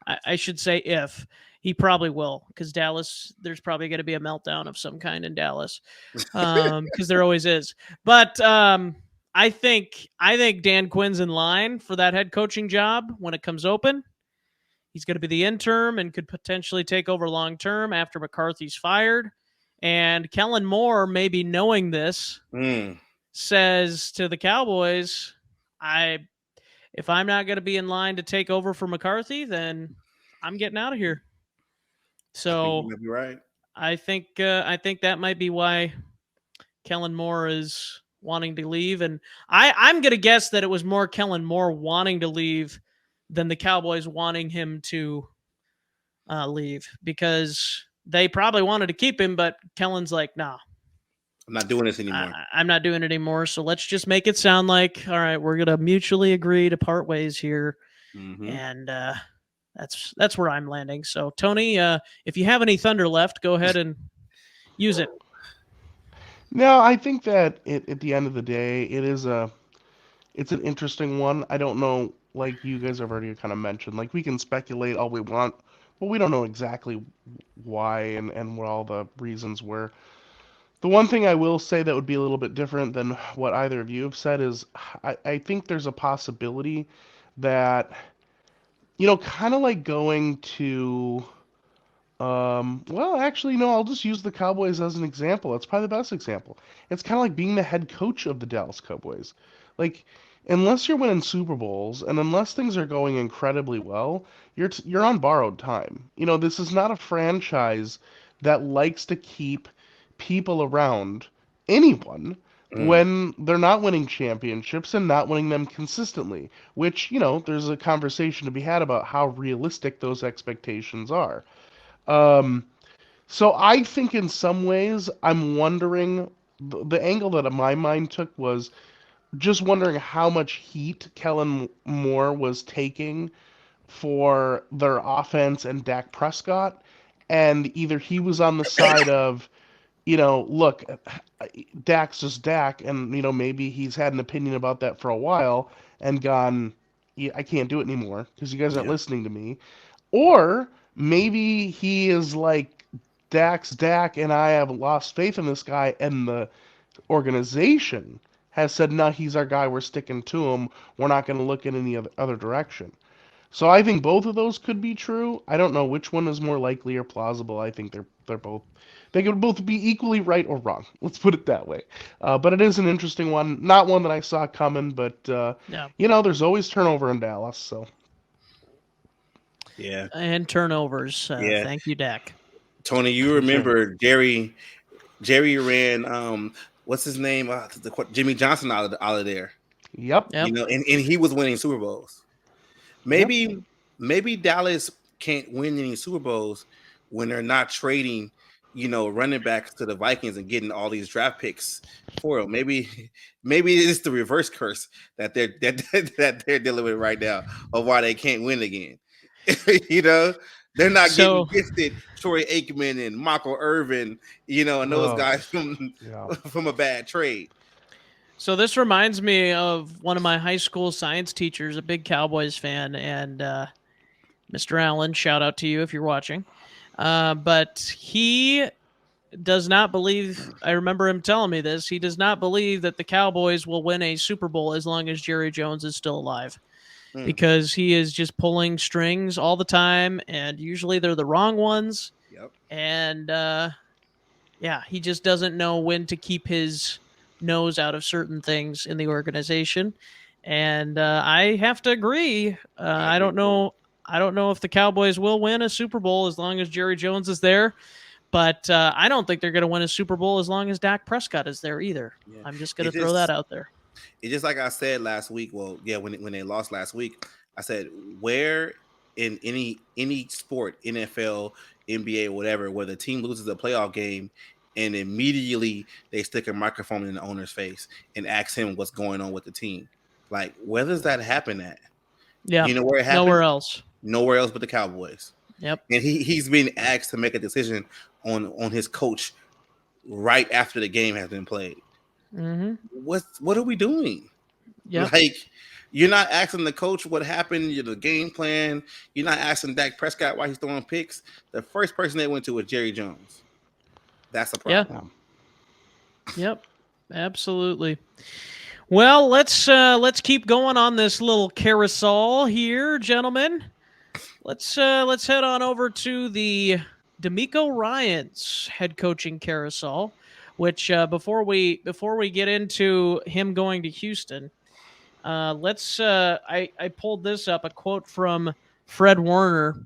I should say if he probably will, because Dallas, there's probably going to be a meltdown of some kind in Dallas, because there always is. But I think Dan Quinn's in line for that head coaching job when it comes open. He's going to be the interim and could potentially take over long term after McCarthy's fired. And Kellen Moore, maybe knowing this, says to the Cowboys, if I'm not going to be in line to take over for McCarthy, then I'm getting out of here. So you're right. I think that might be why Kellen Moore is wanting to leave. And I'm going to guess that it was more Kellen Moore wanting to leave than the Cowboys wanting him to leave, because they probably wanted to keep him, but Kellen's like, nah, I'm not doing this anymore. I'm not doing it anymore. So let's just make it sound like, all right, we're going to mutually agree to part ways here. Mm-hmm. And that's where I'm landing. So Tony, if you have any thunder left, go ahead and use it. No, I think that at the end of the day, it's an interesting one. I don't know, like you guys have already kind of mentioned, like we can speculate all we want, but we don't know exactly why and what all the reasons were. The one thing I will say that would be a little bit different than what either of you have said is I think there's a possibility that, kind of like going to, well, actually, no, I'll just use the Cowboys as an example. That's probably the best example. It's kind of like being the head coach of the Dallas Cowboys. Like, unless you're winning Super Bowls and unless things are going incredibly well, you're on borrowed time. This is not a franchise that likes to keep people around anyone when they're not winning championships and not winning them consistently, which, there's a conversation to be had about how realistic those expectations are. So I think in some ways I'm wondering, the angle that my mind took was just wondering how much heat Kellen Moore was taking for their offense and Dak Prescott, and either he was on the side of, look, Dak's just Dak, and maybe he's had an opinion about that for a while and gone, yeah, I can't do it anymore because you guys aren't listening to me, or maybe he is like, Dak's Dak, and I have lost faith in this guy, and the organization has said, no, he's our guy, we're sticking to him, we're not going to look in any other direction. So I think both of those could be true. I don't know which one is more likely or plausible. I think they're both, they could both be equally right or wrong. Let's put it that way. But it is an interesting one, not one that I saw coming, but there's always turnover in Dallas, so. Yeah. And turnovers. Thank you, Dak. Tony, you remember Jerry ran what's his name? Jimmy Johnson out of there. Yep. And he was winning Super Bowls. Maybe Dallas can't win any Super Bowls when they're not trading, running backs to the Vikings and getting all these draft picks for them. Maybe it's the reverse curse that they're dealing with right now of why they can't win again. They're not getting gifted Troy Aikman and Michael Irvin, and those guys from a bad trade. So this reminds me of one of my high school science teachers, a big Cowboys fan, and Mr. Allen, shout out to you if you're watching. But he does not believe, I remember him telling me this, he does not believe that the Cowboys will win a Super Bowl as long as Jerry Jones is still alive. Because he is just pulling strings all the time, and usually they're the wrong ones. Yep. And he just doesn't know when to keep his nose out of certain things in the organization. And I have to agree. I don't know if the Cowboys will win a Super Bowl as long as Jerry Jones is there. But I don't think they're going to win a Super Bowl as long as Dak Prescott is there either. Yeah. I'm just going to throw that out there. It's just like I said last week. Well, yeah, when they lost last week, I said, where in any sport, NFL, NBA, whatever, where the team loses a playoff game and immediately they stick a microphone in the owner's face and ask him what's going on with the team. Like, where does that happen at? Yeah, you know where it happens? Nowhere else. Nowhere else but the Cowboys. Yep. And he's being asked to make a decision on his coach right after the game has been played. Mm-hmm. What are we doing? Yep. Like, you're not asking the coach what happened, the game plan. You're not asking Dak Prescott why he's throwing picks. The first person they went to was Jerry Jones. That's a Yeah. problem. Yep. Absolutely. Well, let's keep going on this little carousel here, gentlemen. Let's head on over to the DeMeco Ryans head coaching carousel, which before we get into him going to Houston, I pulled this up, a quote from Fred Warner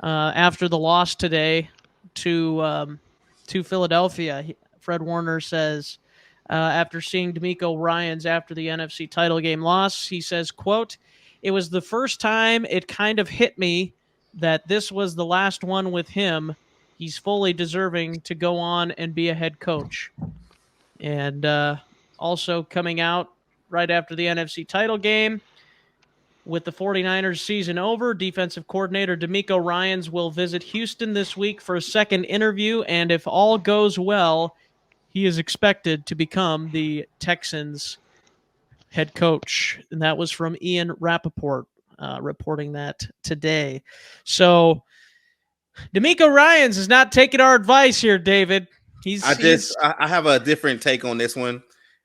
after the loss today to Philadelphia. Fred Warner says, after seeing DeMeco Ryans after the NFC title game loss, he says, quote, "It was the first time it kind of hit me that this was the last one with him. He's fully deserving to go on and be a head coach." And also coming out right after the NFC title game, with the 49ers season over, defensive coordinator DeMeco Ryans will visit Houston this week for a second interview, and if all goes well, he is expected to become the Texans head coach. And that was from Ian Rappaport reporting that today. So DeMeco Ryans is not taking our advice here, David. I have a different take on this one.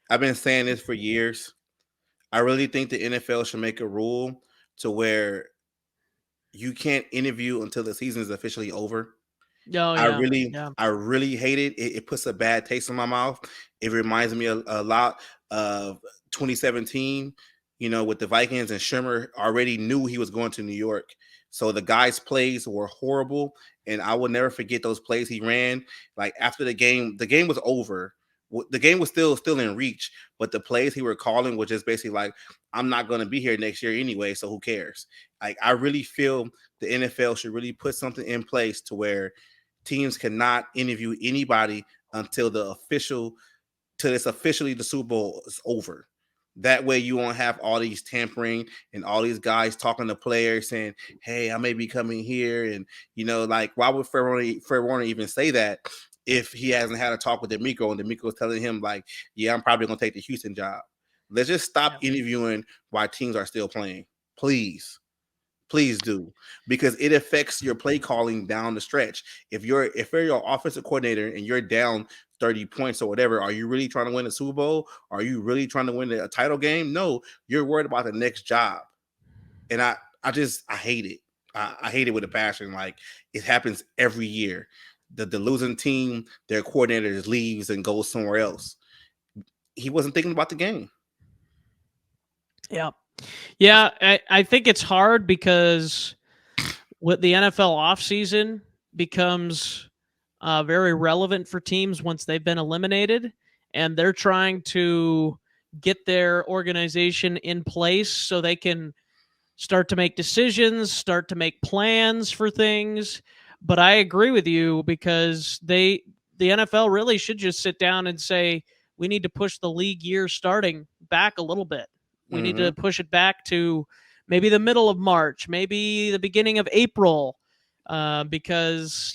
I've been saying this for years. I really think the NFL should make a rule to where you can't interview until the season is officially over. Oh, yeah. I really hate it. It puts a bad taste in my mouth. It reminds me a lot of 2017, with the Vikings, and Shimmer already knew he was going to New York. So the guy's plays were horrible, and I will never forget those plays he ran. Like, after the game was over. The game was still in reach, but the plays he were calling was just basically like, I'm not going to be here next year anyway, so who cares? Like, I really feel the NFL should really put something in place to where teams cannot interview anybody until it's officially the Super Bowl is over. That way you won't have all these tampering and all these guys talking to players saying, hey, I may be coming here. And, like, why would Fred Warner even say that if he hasn't had a talk with DeMeco and DeMeco's telling him, like, yeah, I'm probably going to take the Houston job? Let's just stop interviewing while teams are still playing. Please do, because it affects your play calling down the stretch. If you're your offensive coordinator and you're down 30 points or whatever, are you really trying to win a Super Bowl? Are you really trying to win a title game? No, you're worried about the next job. And I hate it. I hate it with a passion. Like, it happens every year. The losing team, their coordinator leaves and goes somewhere else. He wasn't thinking about the game. Yeah. Yeah, I think it's hard because with the NFL offseason becomes very relevant for teams once they've been eliminated, and they're trying to get their organization in place so they can start to make decisions, start to make plans for things. But I agree with you, because the NFL really should just sit down and say, we need to push the league year starting back a little bit. We need to push it back to maybe the middle of March, maybe the beginning of April, because,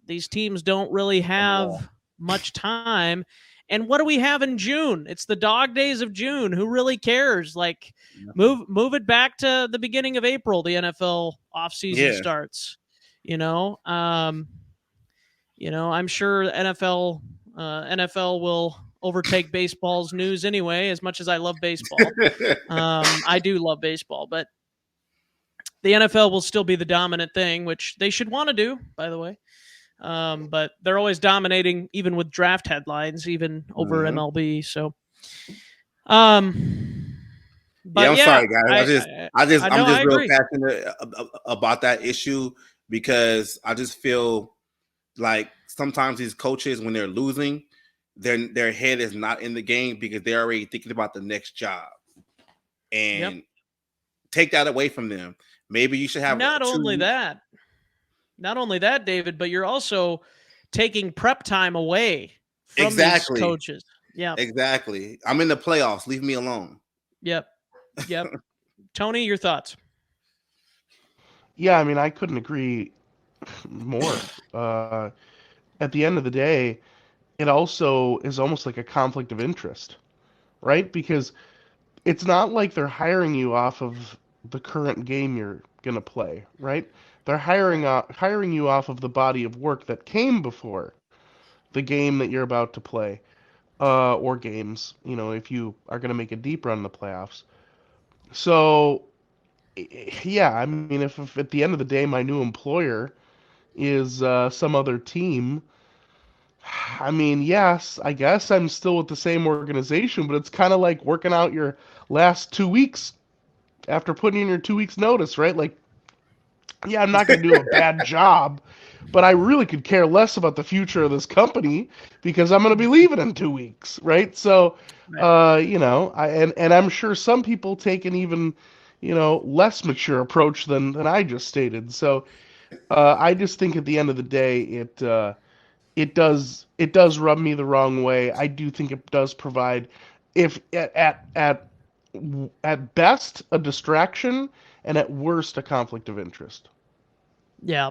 these teams don't really have much time. And what do we have in June? It's the dog days of June. Who really cares? Like, move it back to the beginning of April. The NFL offseason starts. I'm sure NFL will overtake baseball's news anyway, as much as I love baseball. I do love baseball, but the NFL will still be the dominant thing, which they should want to do, by the way. But they're always dominating, even with draft headlines, even over MLB. So, but I'm sorry, guys. I'm just real agree. passionate about that issue, because I just feel like sometimes these coaches, when they're losing, their head is not in the game because they're already thinking about the next job, and take that away from them. Maybe you should have not only that, David, but you're also taking prep time away from these coaches. Yeah, exactly. I'm in the playoffs. Leave me alone. Yep. Tony, your thoughts? Yeah, I mean, I couldn't agree more. at the end of the day, it also is almost like a conflict of interest, right? Because it's not like they're hiring you off of the current game you're gonna play, right? They're hiring you off of the body of work that came before the game that you're about to play, or games, if you are gonna make a deep run in the playoffs. So, yeah, I mean, if at the end of the day my new employer is some other team, I mean, yes, I guess I'm still with the same organization, but it's kind of like working out your last 2 weeks after putting in your 2 weeks notice, right? Like, yeah, I'm not going to do a bad job, but I really could care less about the future of this company because I'm going to be leaving in 2 weeks, right? So, and I'm sure some people take an even, less mature approach than I just stated. So, I just think at the end of the day, it does rub me the wrong way. I do think it does provide, if at best a distraction and at worst a conflict of interest. Yeah.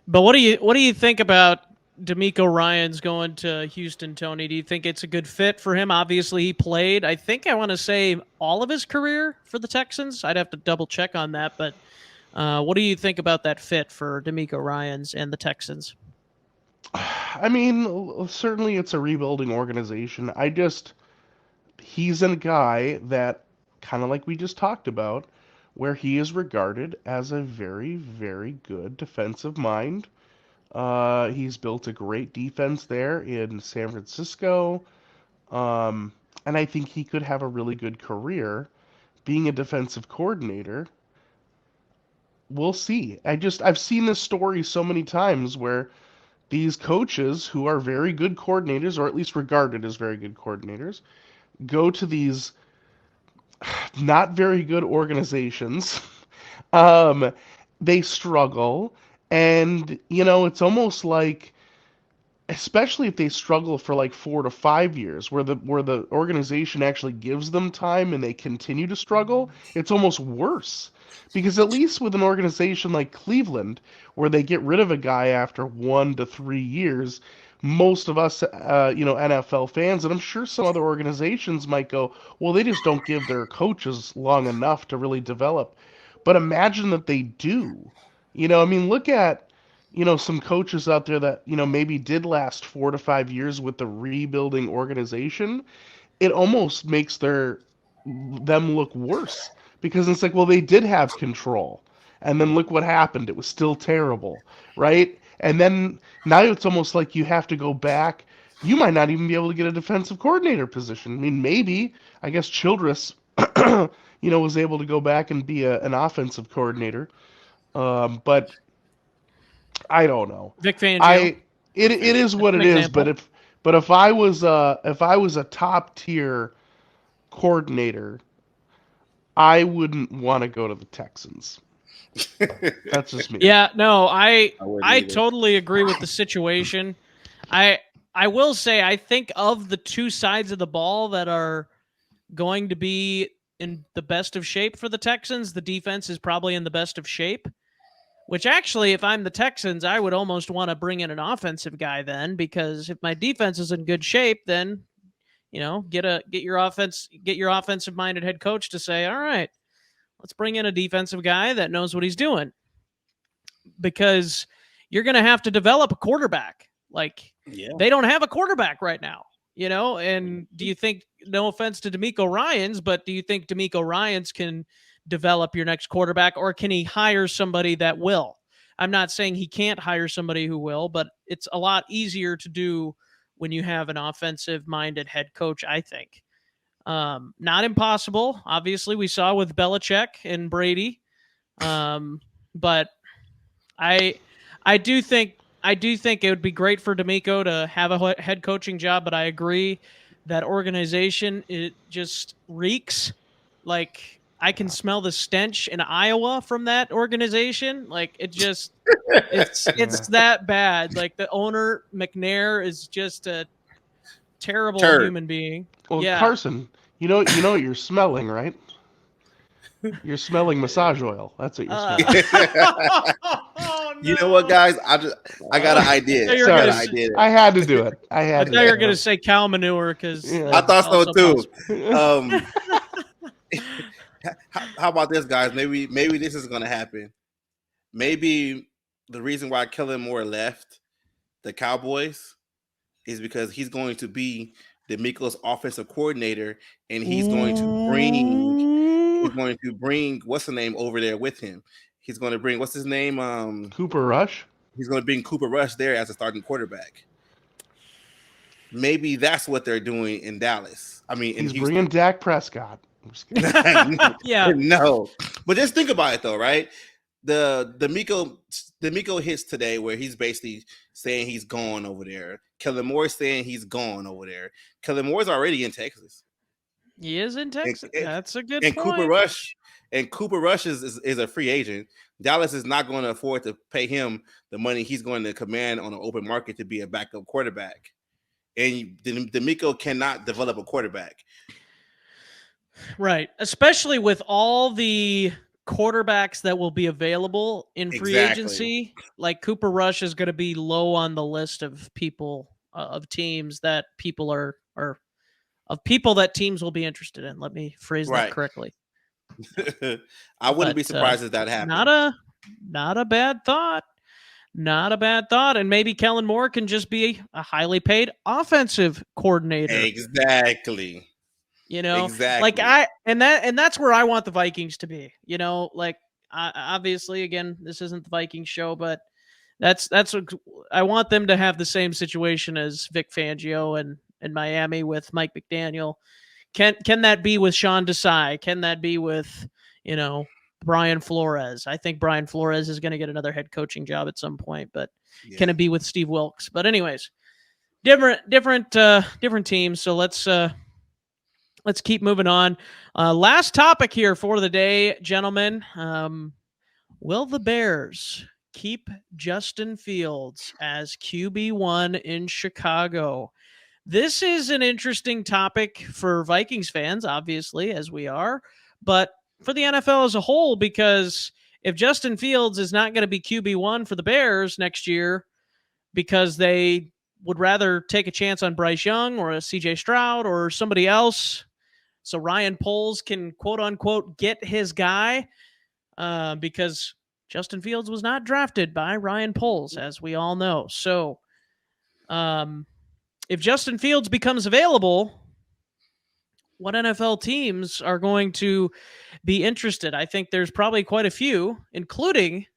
But what do you think about DeMeco Ryans going to Houston, Tony? Do you think it's a good fit for him? Obviously, he played, I want to say, all of his career for the Texans. I'd have to double check on that, but what do you think about that fit for DeMeco Ryans and the Texans? I mean, certainly it's a rebuilding organization. He's a guy that, kind of like we just talked about, where he is regarded as a very, very good defensive mind. He's built a great defense there in San Francisco. And I think he could have a really good career being a defensive coordinator. We'll see. I've seen this story so many times where these coaches who are very good coordinators, or at least regarded as very good coordinators, go to these not very good organizations. um, they struggle, and it's almost like, especially if they struggle for like 4 to 5 years, where the organization actually gives them time and they continue to struggle, it's almost worse. Because at least with an organization like Cleveland, where they get rid of a guy after 1 to 3 years, most of us, NFL fans, and I'm sure some other organizations might go, well, they just don't give their coaches long enough to really develop. But imagine that they do. I mean, look at, some coaches out there that, maybe did last 4 to 5 years with the rebuilding organization. It almost makes them look worse because it's like, well, they did have control. And then look what happened. It was still terrible, right? And then now it's almost like you have to go back. You might not even be able to get a defensive coordinator position. I mean, maybe, I guess Childress, was able to go back and be an offensive coordinator. But I don't know. Vic Fangio. It is what it is. But if I was a top tier coordinator, I wouldn't want to go to the Texans. That's just me. Yeah, no, I totally agree with the situation. I will say, I think of the two sides of the ball that are going to be in the best of shape for the Texans, the defense is probably in the best of shape. Which actually, if I'm the Texans, I would almost want to bring in an offensive guy then, because if my defense is in good shape, then get your offensive minded head coach to say, all right, let's bring in a defensive guy that knows what he's doing, because you're going to have to develop a quarterback. Like, they don't have a quarterback right now, and do you think, no offense to DeMeco Ryans, but do you think DeMeco Ryans can develop your next quarterback, or can he hire somebody that will? I'm not saying he can't hire somebody who will, but it's a lot easier to do when you have an offensive minded head coach, I think. Not impossible. Obviously, we saw with Belichick and Brady. But I do think it would be great for DeMeco to have a head coaching job, but I agree that organization, it just reeks. Like, I can smell the stench in Iowa from that organization. Like, it's that bad. Like, the owner, McNair, is just a terrible human being. Well, yeah. Carson, you know what you're smelling, right? You're smelling massage oil. That's what you're smelling. Oh You know what, guys? I got an idea. You're I got gonna an s- idea. I had to do it. I I had thought to. you were going to say cow manure because Yeah. I thought so too. it. Um, how about this, guys? Maybe this is going to happen. Maybe the reason why Kellen Moore left the Cowboys is because he's going to be DeMeco's offensive coordinator, and he's going to bring what's the name over there with him. He's going to bring what's his name? Cooper Rush. He's going to bring Cooper Rush there as a starting quarterback. Maybe that's what they're doing in Dallas. I mean, in He's Houston. bringing Dak Prescott. I'm just kidding. Yeah. No, but just think about it though, right? The DeMeco hits today where he's basically saying he's gone over there. Kellen Moore saying he's gone over there. Kellen Moore's already in Texas. He is in Texas. That's a good and point. Cooper Rush is a free agent. Dallas is not going to afford to pay him the money he's going to command on an open market to be a backup quarterback. And DeMeco cannot develop a quarterback. Right. Especially with all the quarterbacks that will be available in free agency. Like Cooper Rush is going to be low on the list of people, of teams that people are of people that teams will be interested in. Let me phrase that correctly. I wouldn't be surprised if that happened. Not a bad thought. Not a bad thought. And maybe Kellen Moore can just be a highly paid offensive coordinator. Exactly. You know, exactly. Like and that's where I want the Vikings to be. You know, like obviously, again, this isn't the Vikings show, but that's what I want them to have the same situation as Vic Fangio and Miami with Mike McDaniel. Can that be with Sean Desai? Can that be with, you know, Brian Flores? I think Brian Flores is going to get another head coaching job at some point, but can it be with Steve Wilkes? But anyways, different teams. So let's keep moving on. Last topic here for the day, gentlemen. Will the Bears keep Justin Fields as QB1 in Chicago? This is an interesting topic for Vikings fans, obviously, as we are, but for the NFL as a whole, because if Justin Fields is not going to be QB1 for the Bears next year because they would rather take a chance on Bryce Young or a CJ Stroud or somebody else, so Ryan Poles can quote unquote get his guy, because Justin Fields was not drafted by Ryan Poles, as we all know. So if Justin Fields becomes available, what NFL teams are going to be interested? I think there's probably quite a few, including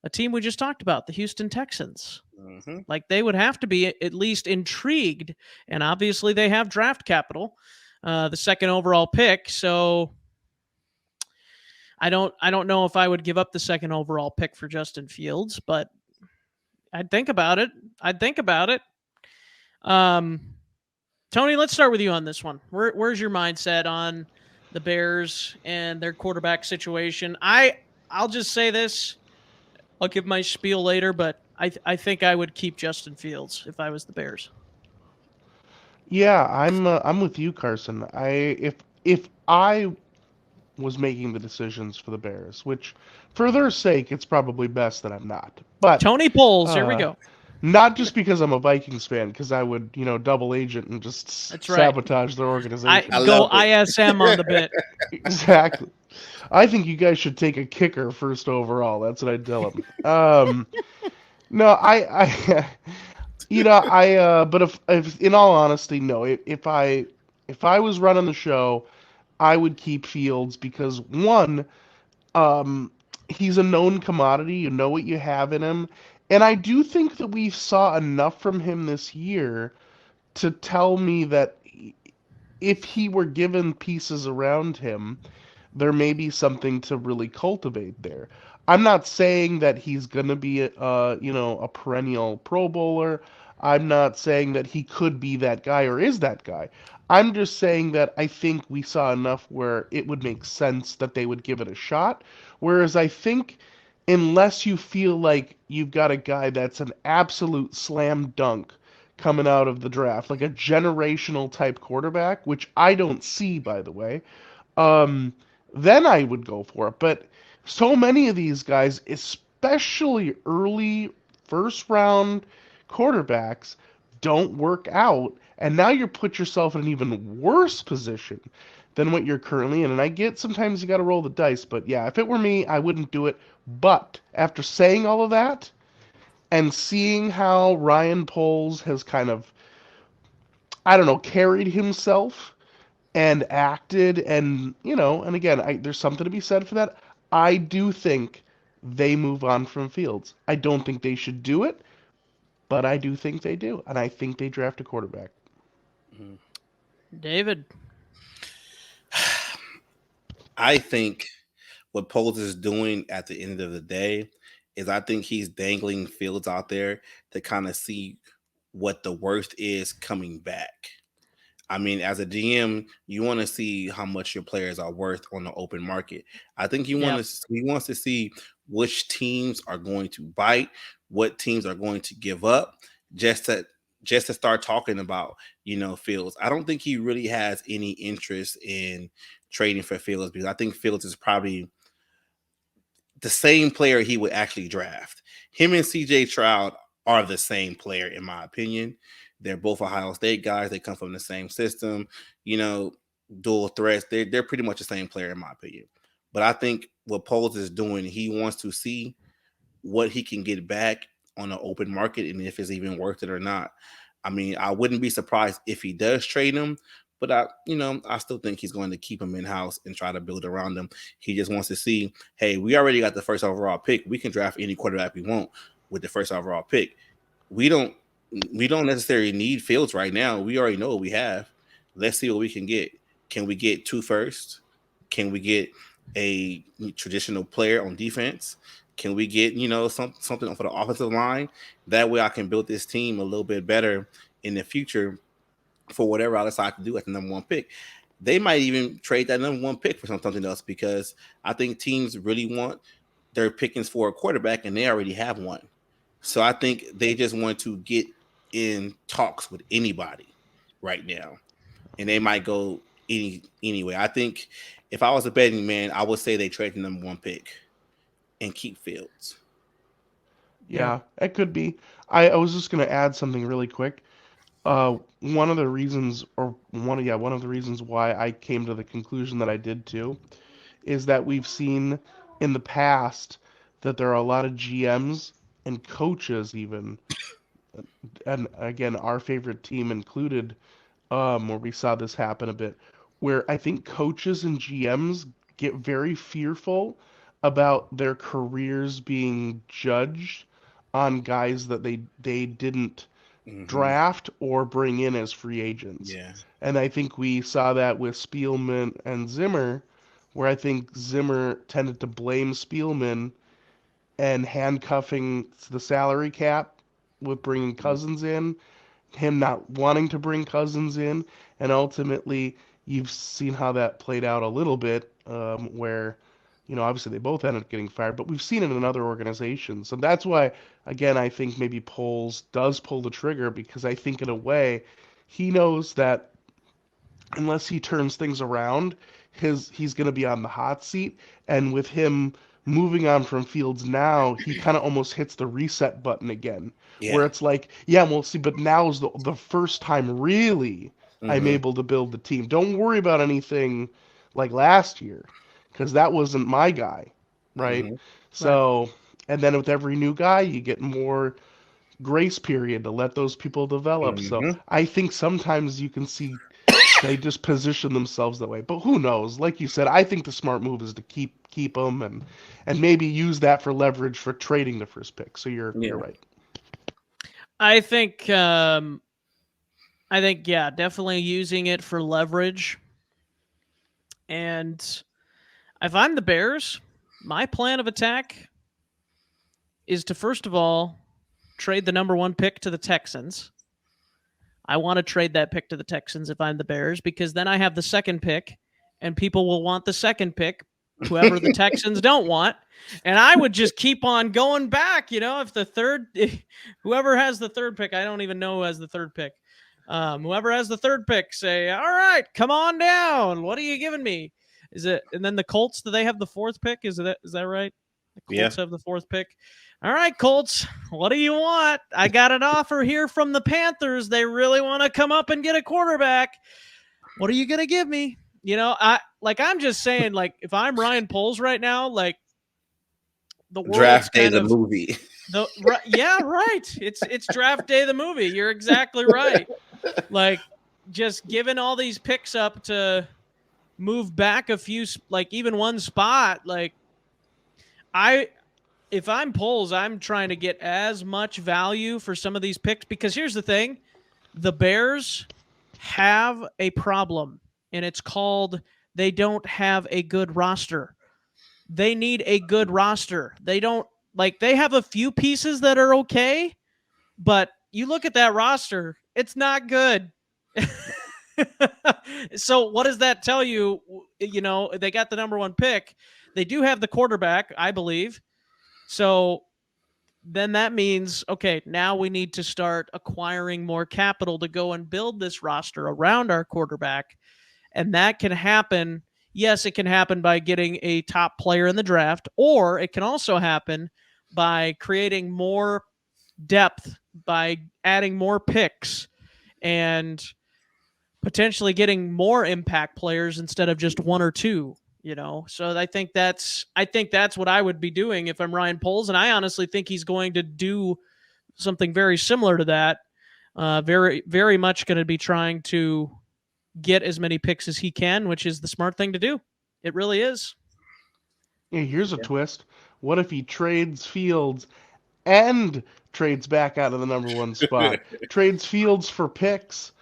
a team we just talked about, the Houston Texans. Mm-hmm. Like they would have to be at least intrigued, and obviously they have draft capital, the second overall pick. So I don't know if I would give up the second overall pick for Justin Fields, but I'd think about it. Tony, let's start with you on this one. Where's your mindset on the Bears and their quarterback situation? I'll just say this. I'll give my spiel later, but I think I would keep Justin Fields if I was the Bears. Yeah, I'm with you, Carson. If I was making the decisions for the Bears, which for their sake, it's probably best that I'm not. But Tony Poles, here we go. Not just because I'm a Vikings fan, because I would, double agent and just sabotage their organization. I go ISM on the bit. Exactly. I think you guys should take a kicker first overall. That's what I'd tell them. No, but if in all honesty, no. If I was running the show, I would keep Fields because one, he's a known commodity. You know what you have in him. And I do think that we saw enough from him this year to tell me that if he were given pieces around him, there may be something to really cultivate there. I'm not saying that he's going to be a perennial Pro Bowler. I'm not saying that he could be that guy or is that guy. I'm just saying that I think we saw enough where it would make sense that they would give it a shot. Whereas I think unless you feel like you've got a guy that's an absolute slam dunk coming out of the draft, like a generational type quarterback, which I don't see, by the way, then I would go for it. But so many of these guys, especially early first round quarterbacks don't work out, and now you put yourself in an even worse position than what you're currently in. And I get sometimes you got to roll the dice, but yeah, if it were me, I wouldn't do it. But after saying all of that and seeing how Ryan Poles has kind of, I don't know, carried himself and acted, and and again, there's something to be said for that. I do think they move on from Fields. I don't think they should do it, but I do think they do, and I think they draft a quarterback. David. I think what Poles is doing at the end of the day is I think he's dangling Fields out there to kind of see what the worst is coming back. I mean, as a GM, you want to see how much your players are worth on the open market. I think he wants to see which teams are going to bite, what teams are going to give up, just to start talking about, Fields. I don't think he really has any interest in trading for Fields, because I think Fields is probably the same player he would actually draft. Him and CJ Stroud are the same player, in my opinion. They're both Ohio State guys. They come from the same system, dual threats. They're pretty much the same player, in my opinion. But I think what Poles is doing, he wants to see what he can get back on the open market and if it's even worth it or not. I mean, I wouldn't be surprised if he does trade him, but I still think he's going to keep him in-house and try to build around him. He just wants to see, hey, we already got the first overall pick. We can draft any quarterback we want with the first overall pick. We don't necessarily need Fields right now. We already know what we have. Let's see what we can get. Can we get 2 firsts? Can we get a traditional player on defense? Can we get, something for the offensive line? That way I can build this team a little bit better in the future for whatever I decide to do at the number 1 pick. They might even trade that number 1 pick for something else, because I think teams really want their pickings for a quarterback and they already have one. So I think they just want to get in talks with anybody right now, and they might go anyway. I think if I was a betting man, I would say they trade the number 1 pick and keep Fields. Yeah, it could be. I was just going to add something really quick. One of the reasons why I came to the conclusion that I did too is that we've seen in the past that there are a lot of GMs and coaches even, and again, our favorite team included, where we saw this happen a bit, where I think coaches and GMs get very fearful about their careers being judged on guys that they didn't draft or bring in as free agents. Yeah. And I think we saw that with Spielman and Zimmer, where I think Zimmer tended to blame Spielman and handcuffing the salary cap with bringing Cousins in, him not wanting to bring Cousins in, and ultimately you've seen how that played out a little bit, where obviously they both ended up getting fired, but we've seen it in other organizations. And that's why, again, I think maybe Poles does pull the trigger, because I think in a way he knows that unless he turns things around, he's going to be on the hot seat. And with him moving on from Fields now, he kind of almost hits the reset button again, where it's like, yeah, we'll see, but now's the first time really I'm able to build the team. Don't worry about anything like last year, because that wasn't my guy, right? So, and then with every new guy, you get more grace period to let those people develop. So I think sometimes you can see they just position themselves that way. But who knows? Like you said, I think the smart move is to keep them and maybe use that for leverage for trading the first pick. So you're right. I think definitely using it for leverage. And if I'm the Bears, my plan of attack is to, first of all, trade the number 1 pick to the Texans. I want to trade that pick to the Texans if I'm the Bears, because then I have the 2nd pick, and people will want the 2nd pick, whoever the Texans don't want. And I would just keep on going back, if whoever has the 3rd pick, I don't even know who has the 3rd pick. Whoever has the 3rd pick, say, all right, come on down. What are you giving me? Is it? And then the Colts, do they have the 4th pick? Is that right? The Colts have the 4th pick. All right, Colts, what do you want? I got an offer here from the Panthers. They really want to come up and get a quarterback. What are you going to give me? I'm just saying, like, if I'm Ryan Poles right now, like, the world's Draft Day, the movie. Yeah, right. It's Draft Day, the movie. You're exactly right. Like, just giving all these picks up to move back a few, like, even one spot. Like, if I'm Poles, I'm trying to get as much value for some of these picks, because here's the thing. The Bears have a problem, and it's called they don't have a good roster. They need a good roster. They don't, like, they have a few pieces that are okay, but you look at that roster, it's not good. So what does that tell you? They got the number 1 pick. They do have the quarterback, I believe. So then that means, okay, now we need to start acquiring more capital to go and build this roster around our quarterback. And that can happen. Yes, it can happen by getting a top player in the draft, or it can also happen by creating more depth, by adding more picks and potentially getting more impact players instead of just 1 or 2. So I think that's what I would be doing if I'm Ryan Poles, and I honestly think he's going to do something very similar to that. Very, very much going to be trying to get as many picks as he can, which is the smart thing to do. It really is. Yeah, here's a twist. What if he trades Fields and trades back out of the number 1 spot? Trades Fields for picks.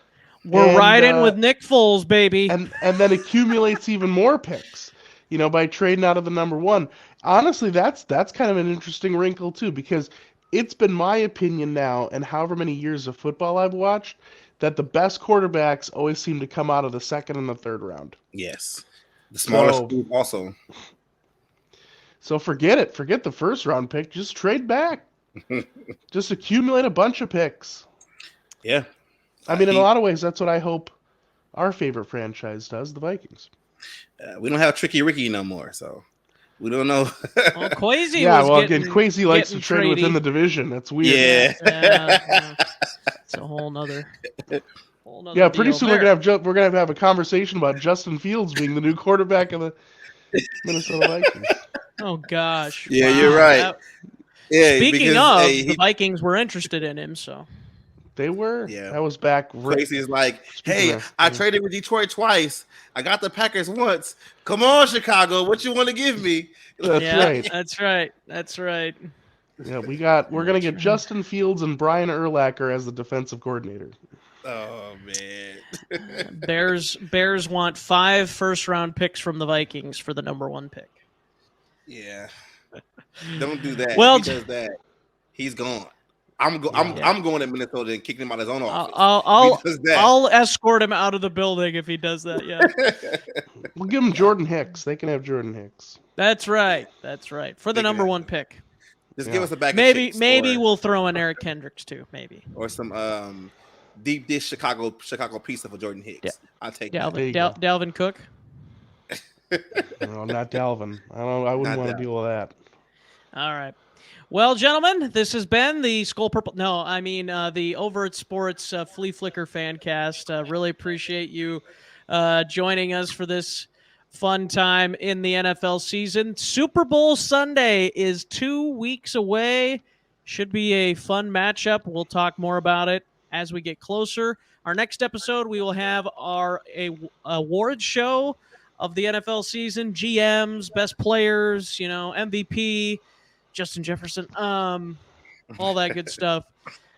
We're riding with Nick Foles, baby. And then accumulates even more picks, by trading out of the number 1. Honestly, that's kind of an interesting wrinkle too, because it's been my opinion now, and however many years of football I've watched, that the best quarterbacks always seem to come out of the 2nd and the 3rd round. Yes. The smallest group also. So forget it. Forget the 1st round pick. Just trade back. Just accumulate a bunch of picks. Yeah. I mean, in a lot of ways, that's what I hope our favorite franchise does, the Vikings. We don't have Tricky Ricky no more, so we don't know. Well, Kwesi Kwesi likes to trade within the division. That's weird. Yeah. It's a whole nother yeah, pretty soon there. we're gonna have a conversation about Justin Fields being the new quarterback of the Minnesota Vikings. Oh gosh. Yeah, wow. You're right. Speaking of, the Vikings were interested in him, so they were. Yeah, that was back. Kwesi's like, hey, I traded with Detroit twice. I got the Packers once. Come on, Chicago, what you want to give me? That's right. That's right. Yeah, we're gonna get Justin Fields and Brian Urlacher as the defensive coordinator. Oh man. Bears want 5 first-round picks from the Vikings for the number 1 pick. Yeah. Don't do that. Well, if he does that, he's gone. I'm going to Minnesota and kicking him out of his own office. I'll escort him out of the building if he does that. Yeah. We'll give him Jordan Hicks. They can have Jordan Hicks. That's right. For the number 1 pick. Just give us a bag. Maybe we'll throw in Eric Kendricks too. Maybe. Or some deep dish Chicago pizza for Jordan Hicks. Yeah. I'll take Dalvin Cook. No, not Dalvin. I wouldn't want to deal with that. All right. Well, gentlemen, this has been the the Overt Sports Flea Flicker Fancast. Really appreciate you joining us for this fun time in the NFL season. Super Bowl Sunday is 2 weeks away. Should be a fun matchup. We'll talk more about it as we get closer. Our next episode, we will have our awards show of the NFL season, GMs, best players, MVP, Justin Jefferson, all that good stuff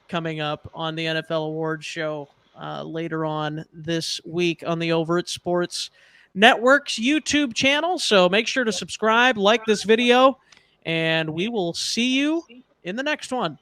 coming up on the NFL awards show later on this week on the Overt Sports Network's YouTube channel. So make sure to subscribe, like this video, and we will see you in the next one.